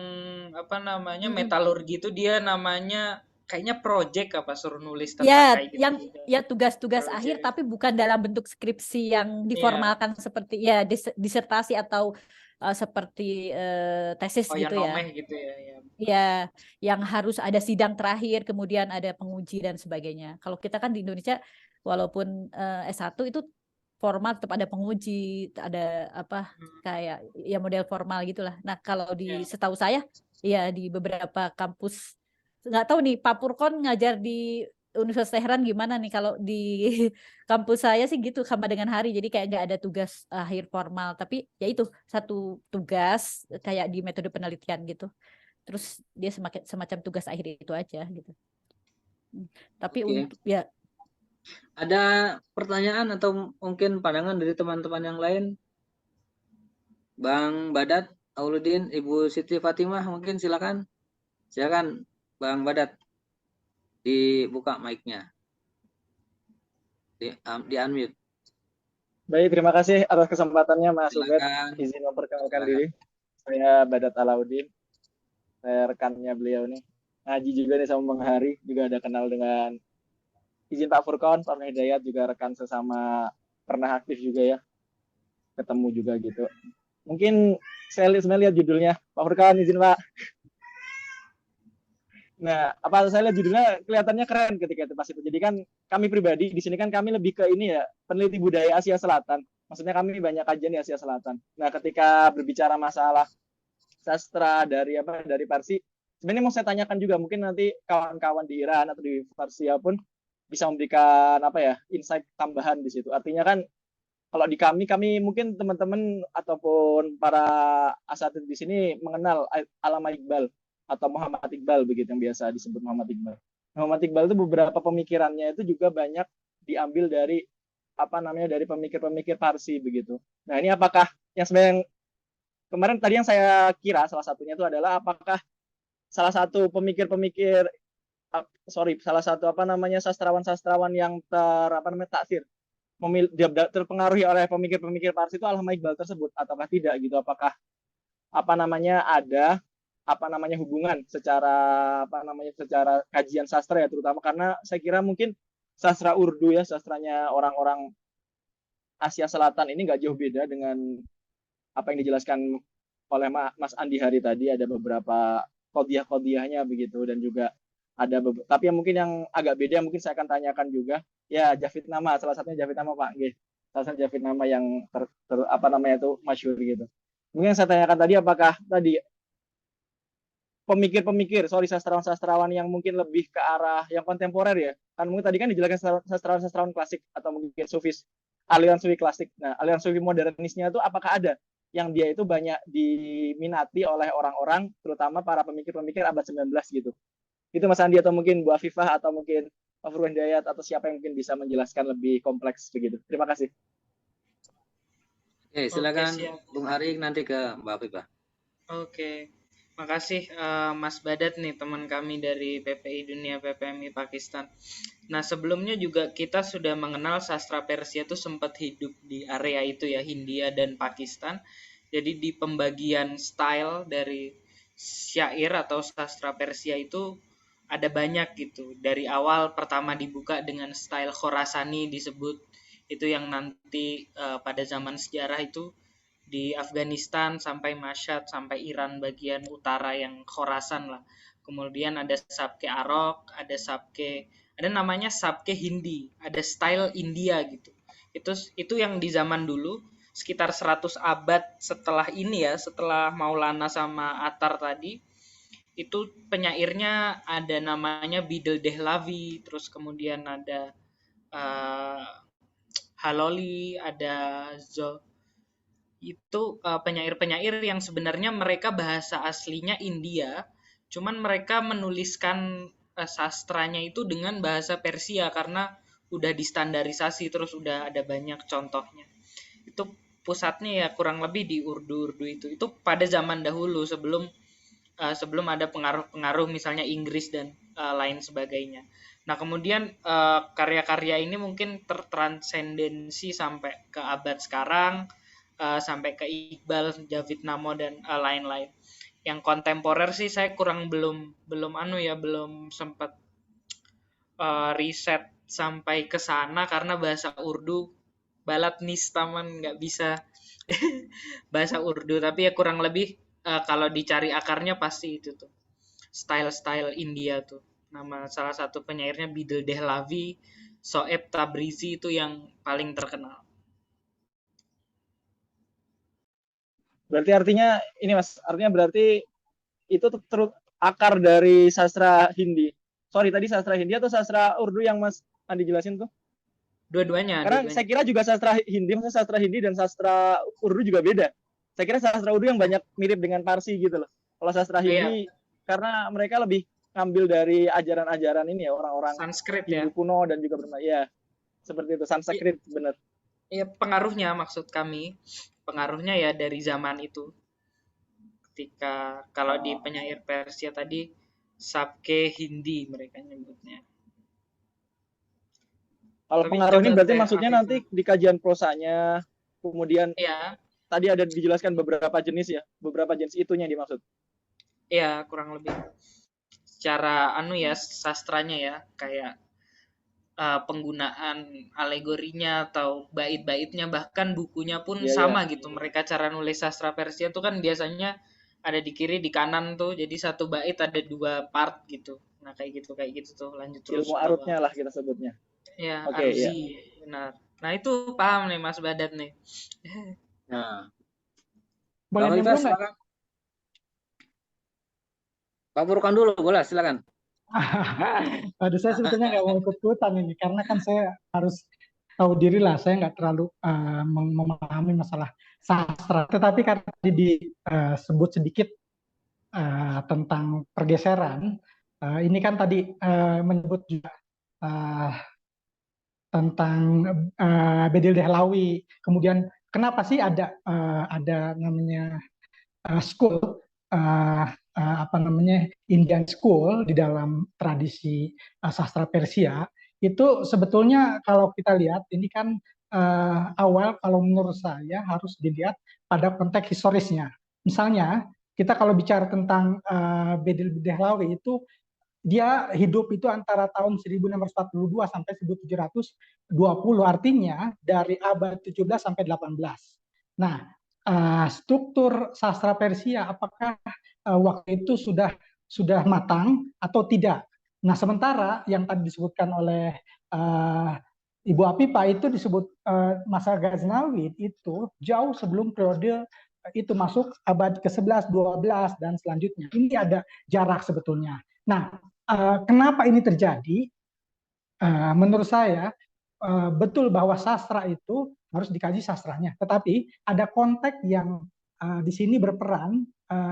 apa namanya metalurgi tuh dia namanya kayaknya project apa suruh nulis tentang Ya, kayak gitu yang juga. ya tugas-tugas akhir Project. tapi bukan dalam bentuk skripsi yang Iya. diformalkan seperti ya disertasi atau seperti tesis Oh yang gitu ya. nomeh gitu ya. Ya. Ya, yang harus ada sidang terakhir, kemudian ada penguji dan sebagainya. Kalau kita kan di Indonesia, walaupun S1 itu formal tetap ada penguji, ada apa kayak ya model formal gitulah. Nah, kalau Ya. setahu saya, ya di beberapa kampus, nggak tahu nih Pak Purkon ngajar di Universitas Tehran gimana nih kalau di kampus saya sih gitu sama dengan Hari. Jadi kayak nggak ada tugas akhir formal, tapi ya itu satu tugas kayak di metode penelitian gitu. Terus dia semacam tugas akhir itu aja gitu. Tapi untuk ya Ada pertanyaan atau mungkin pandangan dari teman-teman yang lain? Bang Badat, Auludin, Ibu Siti Fatimah mungkin silakan. Silakan Bang Badat dibuka mic-nya. Di unmute. Baik, terima kasih atas kesempatannya Mas Ubed. Silakan. Izin memperkenalkan diri. Saya Badat Alauddin. Saya rekannya beliau nih. Ngaji juga nih sama Bang Hari, juga ada kenal dengan izin Pak Furkon, Pak Hidayat juga rekan sesama pernah aktif juga ya. Ketemu juga gitu. Mungkin saya lihat judulnya. Pak Furkon izin Pak. Nah, apa saya lihat judulnya kelihatannya keren ketika itu pas itu. Jadi kan kami pribadi di sini kan kami lebih ke ini ya, peneliti budaya Asia Selatan. Maksudnya kami banyak kajian di Asia Selatan. Nah, ketika berbicara masalah sastra dari Parsi, sebenarnya mau saya tanyakan juga mungkin nanti kawan-kawan di Iran atau di Persia pun bisa memberikan insight tambahan di situ. Artinya kan kalau di kami mungkin teman-teman ataupun para asatidz di sini mengenal Allama Iqbal atau Muhammad Iqbal begitu yang biasa disebut Muhammad Iqbal. Muhammad Iqbal itu beberapa pemikirannya itu juga banyak diambil dari dari pemikir-pemikir Parsi begitu. Nah, ini apakah yang sebenarnya kemarin tadi yang saya kira salah satunya itu adalah apakah salah satu sastrawan-sastrawan yang taksir terpengaruhi oleh pemikir-pemikir Parsi itu Allama Iqbal tersebut ataukah tidak gitu, apakah ada hubungan secara secara kajian sastra ya, terutama karena saya kira mungkin sastra Urdu ya, sastranya orang-orang Asia Selatan ini nggak jauh beda dengan apa yang dijelaskan oleh Mas Andi Hari tadi. Ada beberapa kodiah-kodiahnya begitu, dan juga Tapi yang mungkin yang agak beda mungkin saya akan tanyakan juga. Ya, Javidnama, salah satunya Javidnama Pak. Nggih. Salah satu Javidnama yang apa namanya itu masyhur gitu. Mungkin yang saya tanyakan tadi apakah tadi pemikir-pemikir, sastrawan-sastrawan yang mungkin lebih ke arah yang kontemporer ya. Kan mungkin tadi kan dijelaskan sastrawan-sastrawan klasik atau mungkin sufis, aliran sufi klasik. Nah, aliran sufi modernisnya itu apakah ada yang dia itu banyak diminati oleh orang-orang, terutama para pemikir-pemikir abad 19 gitu. Itu Mas Andi atau mungkin Bu Afifah atau mungkin Pak Furwan Dayat atau siapa yang mungkin bisa menjelaskan lebih kompleks begitu. Terima kasih. Oke, silakan Bung Ari, nanti ke Mbak Afifah. Oke, makasih Mas Badat nih, teman kami dari PPI Dunia PPMI Pakistan. Nah, sebelumnya juga kita sudah mengenal sastra Persia itu sempat hidup di area itu ya, Hindia dan Pakistan. Jadi di pembagian style dari syair atau sastra Persia itu ada banyak gitu. Dari awal pertama dibuka dengan style Khorasani disebut, itu yang nanti pada zaman sejarah itu di Afghanistan sampai Mashhad sampai Iran bagian utara yang Khorasan lah. Kemudian ada Sabke Arok, ada namanya Sabke Hindi, ada style India gitu. Itu yang di zaman dulu sekitar 100 abad setelah ini ya, setelah Maulana sama Attar tadi, itu penyairnya ada namanya Bidil Dehlavi, terus kemudian ada Haloli, ada itu penyair-penyair yang sebenarnya mereka bahasa aslinya India, cuman mereka menuliskan sastranya itu dengan bahasa Persia karena udah distandarisasi, terus udah ada banyak contohnya. Itu pusatnya ya kurang lebih di Urdu itu pada zaman dahulu sebelum ada pengaruh-pengaruh misalnya Inggris dan lain sebagainya. Nah, kemudian karya-karya ini mungkin tertransendensi sampai ke abad sekarang, sampai ke Iqbal, Javidnamo dan lain-lain. Yang kontemporer sih saya belum sempat riset sampai ke sana karena bahasa Urdu balat nistaman nggak bisa bahasa Urdu, tapi ya kurang lebih kalau dicari akarnya pasti itu tuh style-style India tuh. Nama salah satu penyairnya Bidil Dehlavi, Soeb Tabrizi itu yang paling terkenal. Berarti artinya ini Mas, artinya berarti itu terus akar dari sastra Hindi. Sorry, tadi sastra Hindi atau sastra Urdu yang Mas Andi jelasin tuh? Dua-duanya. Karena saya kira juga sastra Hindi, maksudnya sastra Hindi dan sastra Urdu juga beda. Saya kira sastra Urdu yang banyak mirip dengan Parsi gitu loh. Kalau sastra Hindi, karena mereka lebih ngambil dari ajaran-ajaran ini ya, orang-orang Sanskrit Hindu ya. kuno dan juga ya seperti itu, Sanskrit benar. Iya, pengaruhnya maksud kami, pengaruhnya ya dari zaman itu. Ketika kalau di penyair Persia tadi Sabke Hindi mereka nyebutnya. Kalau pengaruh ini berarti maksudnya nanti di kajian prosanya, kemudian tadi ada dijelaskan beberapa jenis ya, beberapa jenis itunya yang dimaksud. Iya, kurang lebih. Secara sastranya ya, kayak penggunaan alegorinya atau bait-baitnya, bahkan bukunya pun sama gitu. Mereka cara nulis sastra Persia itu kan biasanya ada di kiri di kanan tuh, jadi satu bait ada 2 part gitu. Nah kayak gitu tuh, lanjut terus. Ilmu arutnya lah kita sebutnya. Ya, Arzi, benar. Nah itu paham nih Mas Badat nih. Nah, boleh dulu nggak? Pak Furqan dulu, boleh silakan. Aduh, saya sebetulnya nggak mau ikut-ikutan ini karena kan saya harus tahu diri lah, saya nggak terlalu memahami masalah sastra. Tetapi karena tadi disebut sedikit tentang pergeseran, ini kan tadi menyebut juga tentang Bedil Dehlawi. Kemudian kenapa sih ada namanya school Indian School di dalam tradisi sastra Persia itu sebetulnya kalau kita lihat ini kan awal kalau menurut saya harus dilihat pada konteks historisnya. Misalnya kita kalau bicara tentang Bedil Dehlawi itu dia hidup itu antara tahun 1642 sampai 1720, artinya dari abad 17 sampai 18. Nah, struktur sastra Persia apakah waktu itu sudah matang atau tidak? Nah, sementara yang tadi disebutkan oleh Ibu Apipa itu disebut masa Ghaznawi itu jauh sebelum periode itu masuk abad ke-11, 12 dan selanjutnya. Ini ada jarak sebetulnya. Nah, kenapa ini terjadi? Menurut saya betul bahwa sastra itu harus dikaji sastranya, tetapi ada konteks yang di sini berperan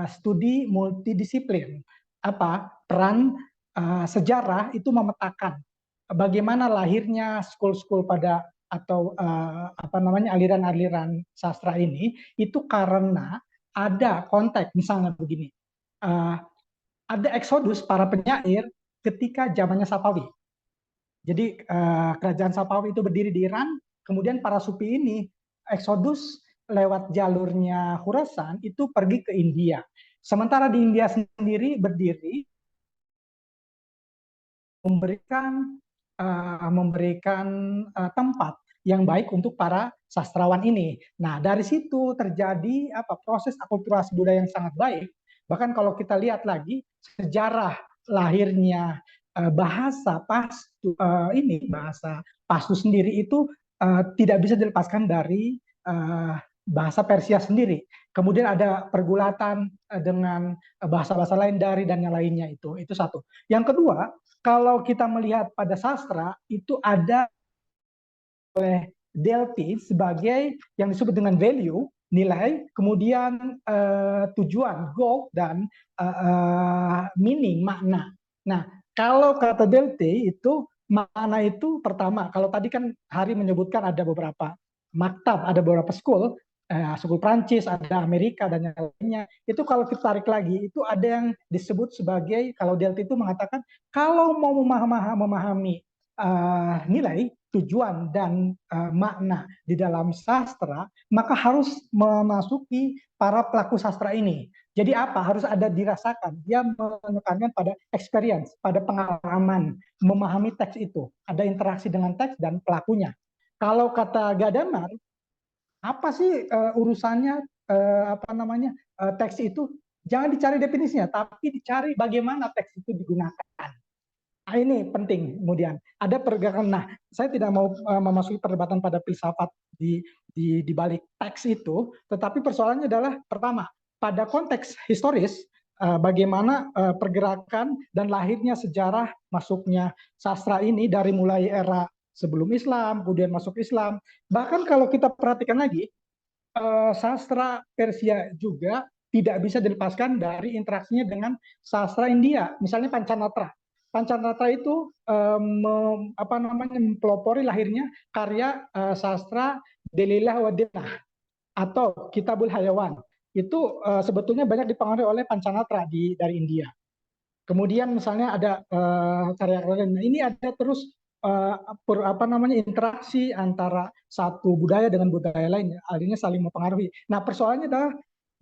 studi multidisiplin. Apa peran sejarah itu memetakan bagaimana lahirnya school-school pada atau apa namanya aliran-aliran sastra ini itu karena ada konteks, misalnya begini, ada eksodus para penyair ketika zamannya Safawi. Jadi kerajaan Safawi itu berdiri di Iran, kemudian para sufi ini eksodus lewat jalurnya Khurasan itu pergi ke India. Sementara di India sendiri berdiri memberikan tempat yang baik untuk para sastrawan ini. Nah, dari situ terjadi proses akulturasi budaya yang sangat baik. Bahkan kalau kita lihat lagi sejarah lahirnya bahasa Pastu sendiri itu tidak bisa dilepaskan dari bahasa Persia sendiri. Kemudian ada pergulatan dengan bahasa-bahasa lain dari dan yang lainnya itu satu. Yang kedua, kalau kita melihat pada sastra itu ada oleh Delphi sebagai yang disebut dengan value, nilai, kemudian tujuan, goal, dan meaning, makna. Nah, kalau kata Delphi itu makna itu pertama, kalau tadi kan Hari menyebutkan ada beberapa maktab, ada beberapa school, suku Prancis, ada Amerika, dan yang lainnya. Itu kalau kita tarik lagi, itu ada yang disebut sebagai, kalau Delphi itu mengatakan, kalau mau memahami nilai, tujuan, dan makna di dalam sastra, maka harus memasuki para pelaku sastra ini. Jadi apa? Harus ada dirasakan. Dia menekankan pada experience, pada pengalaman, memahami teks itu. Ada interaksi dengan teks dan pelakunya. Kalau kata Gadamer, apa sih urusannya teks itu? Jangan dicari definisinya, tapi dicari bagaimana teks itu digunakan. Nah, ini penting. Kemudian ada pergerakan. Nah, saya tidak mau memasuki perdebatan pada filsafat di balik teks itu, tetapi persoalannya adalah pertama, pada konteks historis bagaimana pergerakan dan lahirnya sejarah masuknya sastra ini dari mulai era sebelum Islam, kemudian masuk Islam. Bahkan kalau kita perhatikan lagi, sastra Persia juga tidak bisa dilepaskan dari interaksinya dengan sastra India. Misalnya Pancanatra. Pancanatra itu mempelopori lahirnya karya sastra Delilah wa Dinah atau Kitabul Hayawan. Itu sebetulnya banyak dipengaruhi oleh Pancanatra dari India. Kemudian misalnya ada karya lain. Ini ada terus interaksi antara satu budaya dengan budaya lain, akhirnya saling mempengaruhi. Nah, persoalannya adalah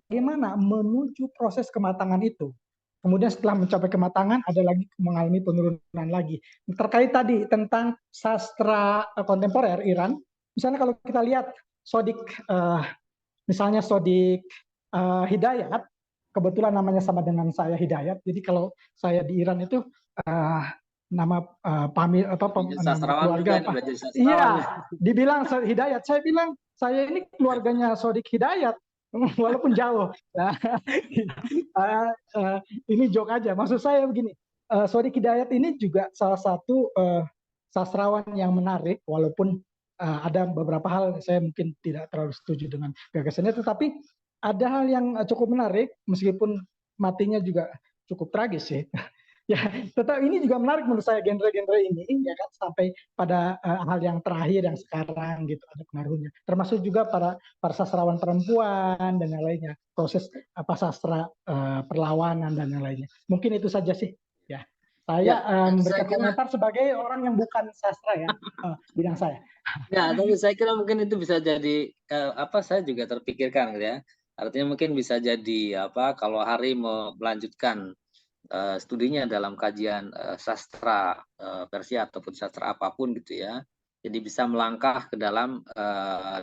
bagaimana menuju proses kematangan itu. Kemudian setelah mencapai kematangan ada lagi mengalami penurunan lagi. Terkait tadi tentang sastra kontemporer Iran, misalnya kalau kita lihat Sodik Hidayat, kebetulan namanya sama dengan saya Hidayat. Jadi kalau saya di Iran itu nama keluarga apa? Iya, dibilang Hidayat. Saya bilang saya ini keluarganya Sodik Hidayat, walaupun jauh. Ini joke aja. Maksud saya begini, Sodik Hidayat ini juga salah satu sastrawan yang menarik, walaupun ada beberapa hal saya mungkin tidak terlalu setuju dengan gagasannya, tetapi ada hal yang cukup menarik, meskipun matinya juga cukup tragis sih. Ya, tetap ini juga menarik menurut saya genre-genre ini, ya kan, sampai pada hal yang terakhir yang sekarang gitu ada pengaruhnya. Termasuk juga para sastrawan perempuan dan yang lainnya, proses sastra perlawanan dan yang lainnya. Mungkin itu saja sih. Ya, saya berkomentar sebagai orang yang bukan sastra ya, bidang saya. Ya, tapi saya kira mungkin itu bisa jadi saya juga terpikirkan gitu ya. Artinya mungkin bisa jadi kalau Hari mau melanjutkan studinya dalam kajian sastra Persia ataupun sastra apapun gitu ya. Jadi bisa melangkah ke dalam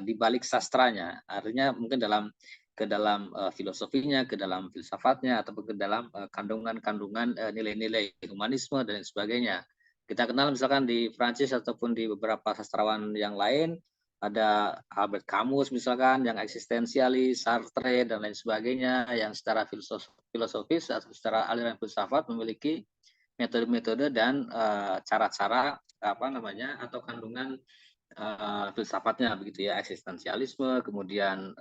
di balik sastranya. Artinya mungkin dalam ke dalam filosofinya, ke dalam filsafatnya, atau ke dalam kandungan-kandungan nilai-nilai humanisme dan sebagainya. Kita kenal misalkan di Prancis ataupun di beberapa sastrawan yang lain, ada Albert Camus misalkan yang eksistensialis, Sartre dan lain sebagainya yang secara filosofis atau secara aliran filsafat memiliki metode-metode dan cara-cara atau kandungan filsafatnya begitu ya, eksistensialisme, kemudian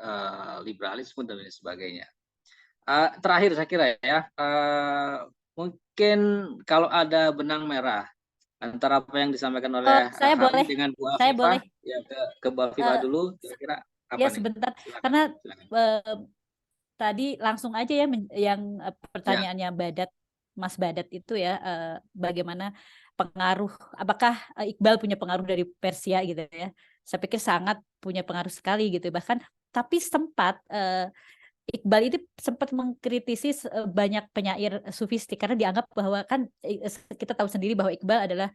liberalisme dan lain sebagainya. Terakhir saya kira ya, mungkin kalau ada benang merah antara apa yang disampaikan oleh Saya Hari boleh, dengan Bu saya Afifah, boleh. ya ke Bu Afifah Eh, dulu, kira-kira apa Ya nih? sebentar, Silakan. karena Silakan. tadi langsung aja ya yang Ya, pertanyaannya Mas Badat itu ya, bagaimana pengaruh, apakah Iqbal punya pengaruh dari Persia gitu ya? Saya pikir sangat punya pengaruh sekali gitu. Bahkan tapi sempat Iqbal itu sempat mengkritisi banyak penyair sufistik karena dianggap bahwa kan kita tahu sendiri bahwa Iqbal adalah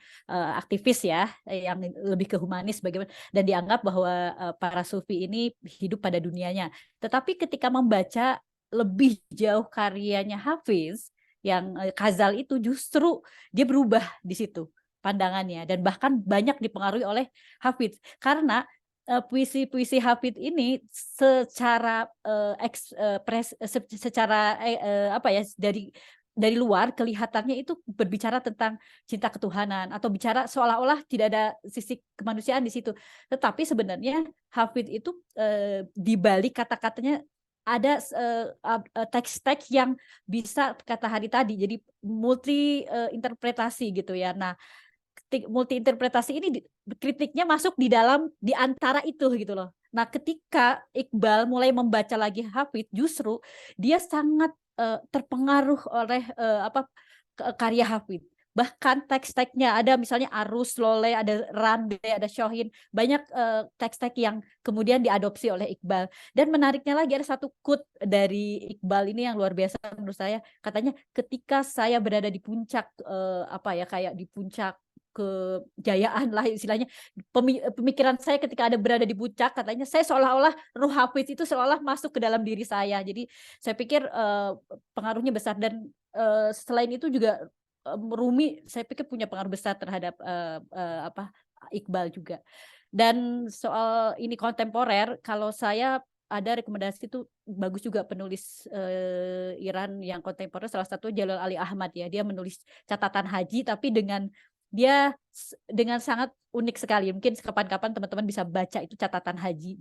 aktivis ya, yang lebih ke humanis bagaimana, dan dianggap bahwa para sufi ini hidup pada dunianya. Tetapi ketika membaca lebih jauh karyanya Hafiz yang Ghazal itu, justru dia berubah di situ pandangannya, dan bahkan banyak dipengaruhi oleh Hafiz karena puisi-puisi Hafid ini secara apa ya, dari luar kelihatannya itu berbicara tentang cinta ketuhanan atau bicara seolah-olah tidak ada sisi kemanusiaan di situ. Tetapi sebenarnya Hafid itu di balik kata-katanya ada teks-teks yang bisa, kata Hari tadi, jadi multi interpretasi gitu ya. Nah, multi interpretasi ini kritiknya masuk di antara itu gitu loh. Nah, ketika Iqbal mulai membaca lagi Hafid, justru dia sangat terpengaruh oleh karya Hafid. Bahkan teks-teksnya ada misalnya Arus, Lole, ada Rande, ada Shohin, banyak teks-teks yang kemudian diadopsi oleh Iqbal. Dan menariknya lagi ada satu quote dari Iqbal ini yang luar biasa menurut saya. Katanya, ketika saya berada di puncak kayak di puncak kejayaan lah istilahnya, pemikiran saya ketika ada berada di puncak, katanya saya seolah-olah ruh Hafiz itu seolah masuk ke dalam diri saya. Jadi saya pikir pengaruhnya besar, dan selain itu juga Rumi saya pikir punya pengaruh besar terhadap Iqbal juga. Dan soal ini kontemporer, kalau saya ada rekomendasi itu bagus juga penulis Iran yang kontemporer, salah satu Jalal Ali Ahmad ya. Dia menulis catatan haji tapi dia dengan sangat unik sekali. Mungkin kapan-kapan teman-teman bisa baca itu catatan haji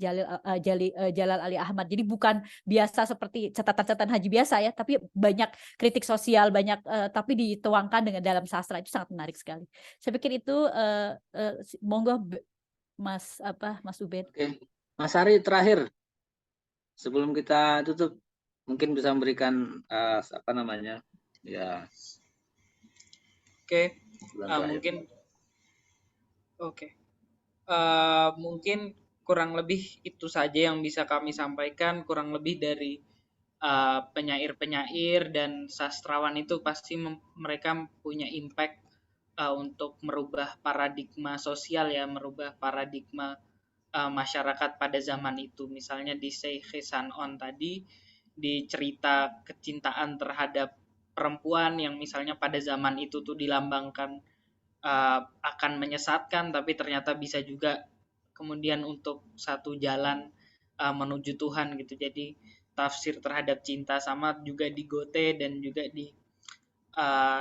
Jalal Ali Ahmad. Jadi bukan biasa seperti catatan-catatan haji biasa ya, tapi banyak kritik sosial, banyak tapi dituangkan dengan dalam sastra. Itu sangat menarik sekali. Saya pikir itu monggo Mas Ubed. Oke, Mas Hari terakhir sebelum kita tutup, mungkin bisa memberikan ya. Oke. Mungkin kurang lebih itu saja yang bisa kami sampaikan. Kurang lebih dari penyair-penyair dan sastrawan itu pasti mereka punya impact untuk merubah paradigma sosial ya, merubah paradigma masyarakat pada zaman itu. Misalnya di Sheikh Sanon tadi, di cerita kecintaan terhadap perempuan yang misalnya pada zaman itu tuh dilambangkan akan menyesatkan, tapi ternyata bisa juga kemudian untuk satu jalan menuju Tuhan gitu. Jadi tafsir terhadap cinta, sama juga di Goethe dan juga di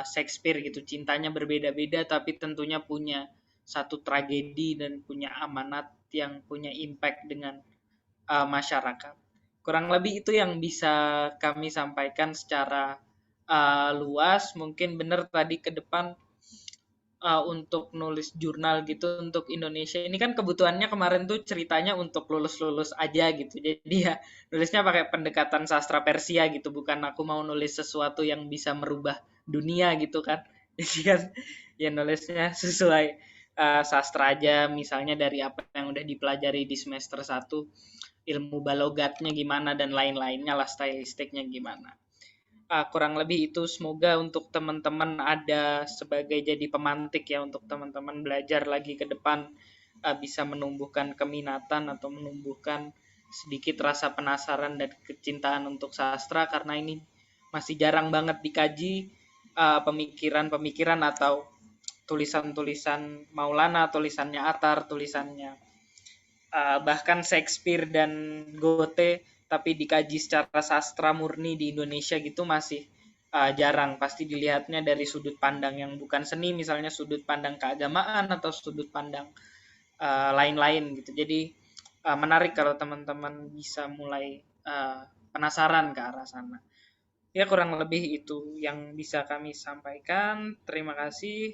Shakespeare gitu. Cintanya berbeda-beda tapi tentunya punya satu tragedi dan punya amanat yang punya impact dengan masyarakat. Kurang lebih itu yang bisa kami sampaikan secara luas. Mungkin benar tadi ke depan untuk nulis jurnal gitu untuk Indonesia. Ini kan kebutuhannya kemarin tuh ceritanya untuk lulus-lulus aja gitu. Jadi ya nulisnya pakai pendekatan sastra Persia gitu. Bukan aku mau nulis sesuatu yang bisa merubah dunia gitu kan. Jadi kan ya nulisnya sesuai sastra aja. Misalnya dari apa yang udah dipelajari di semester 1. Ilmu balogatnya gimana dan lain-lainnya lah, stylistiknya gimana. Kurang lebih itu, semoga untuk teman-teman ada sebagai jadi pemantik ya untuk teman-teman belajar lagi ke depan, bisa menumbuhkan keminatan atau menumbuhkan sedikit rasa penasaran dan kecintaan untuk sastra, karena ini masih jarang banget dikaji pemikiran-pemikiran atau tulisan-tulisan Maulana, tulisannya Attar, tulisannya bahkan Shakespeare dan Goethe, tapi dikaji secara sastra murni di Indonesia gitu masih jarang. Pasti dilihatnya dari sudut pandang yang bukan seni, misalnya sudut pandang keagamaan atau sudut pandang lain-lain gitu. Jadi menarik kalau teman-teman bisa mulai penasaran ke arah sana. Ya, kurang lebih itu yang bisa kami sampaikan. Terima kasih.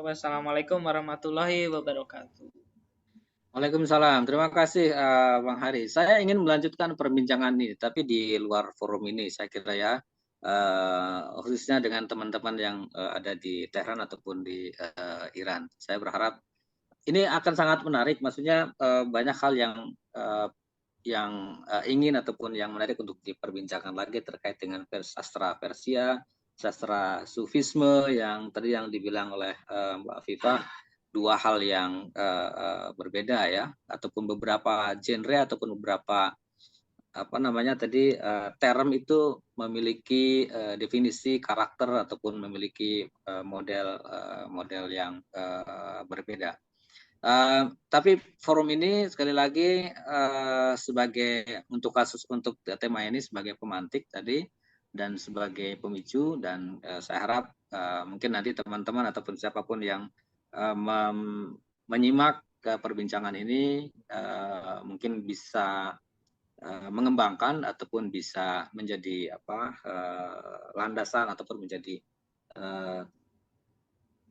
Wassalamualaikum warahmatullahi wabarakatuh. Waalaikumsalam. Terima kasih Bang Hari. Saya ingin melanjutkan perbincangan ini, tapi di luar forum ini saya kira ya, khususnya dengan teman-teman yang ada di Tehran ataupun di Iran. Saya berharap ini akan sangat menarik. Maksudnya banyak hal yang ingin ataupun yang menarik untuk diperbincangkan lagi terkait dengan sastra Persia, sastra Sufisme yang tadi yang dibilang oleh Mbak Viva, dua hal yang berbeda ya, ataupun beberapa genre ataupun beberapa apa namanya tadi term itu memiliki definisi karakter ataupun memiliki model yang berbeda. Tapi forum ini sekali lagi sebagai untuk tema ini sebagai pemantik tadi dan sebagai pemicu, dan saya harap mungkin nanti teman-teman ataupun siapapun yang menyimak perbincangan ini mungkin bisa mengembangkan ataupun bisa menjadi landasan ataupun menjadi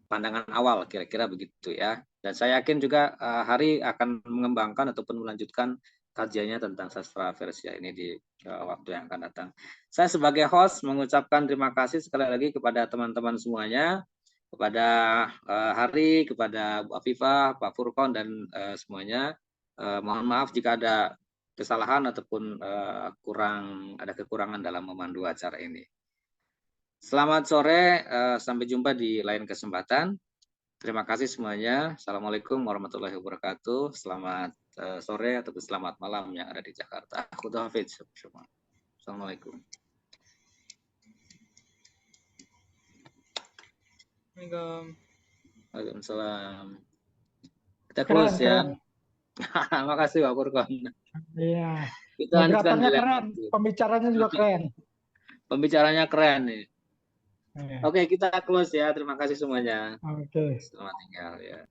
pandangan awal, kira-kira begitu ya. Dan saya yakin juga Hari akan mengembangkan ataupun melanjutkan kajiannya tentang sastra Persia ini di waktu yang akan datang. Saya sebagai host mengucapkan terima kasih sekali lagi kepada teman-teman semuanya, kepada Hari, kepada Bu Afifah, Pak Furqon, dan semuanya. Mohon maaf jika ada kesalahan ataupun ada kekurangan dalam memandu acara ini. Selamat sore, sampai jumpa di lain kesempatan. Terima kasih semuanya. Assalamualaikum warahmatullahi wabarakatuh. Selamat sore ataupun selamat malam yang ada di Jakarta. Khuda hafiz. Assalamualaikum. Waalaikumsalam. Kita close ya. Makasih Pak Furqon. Iya. Kita lanjutkan Moderatornya keren, pembicaranya juga keren. Pembicaranya keren nih. Iya. Oke, kita close ya. Terima kasih semuanya. Oke. Selamat tinggal ya.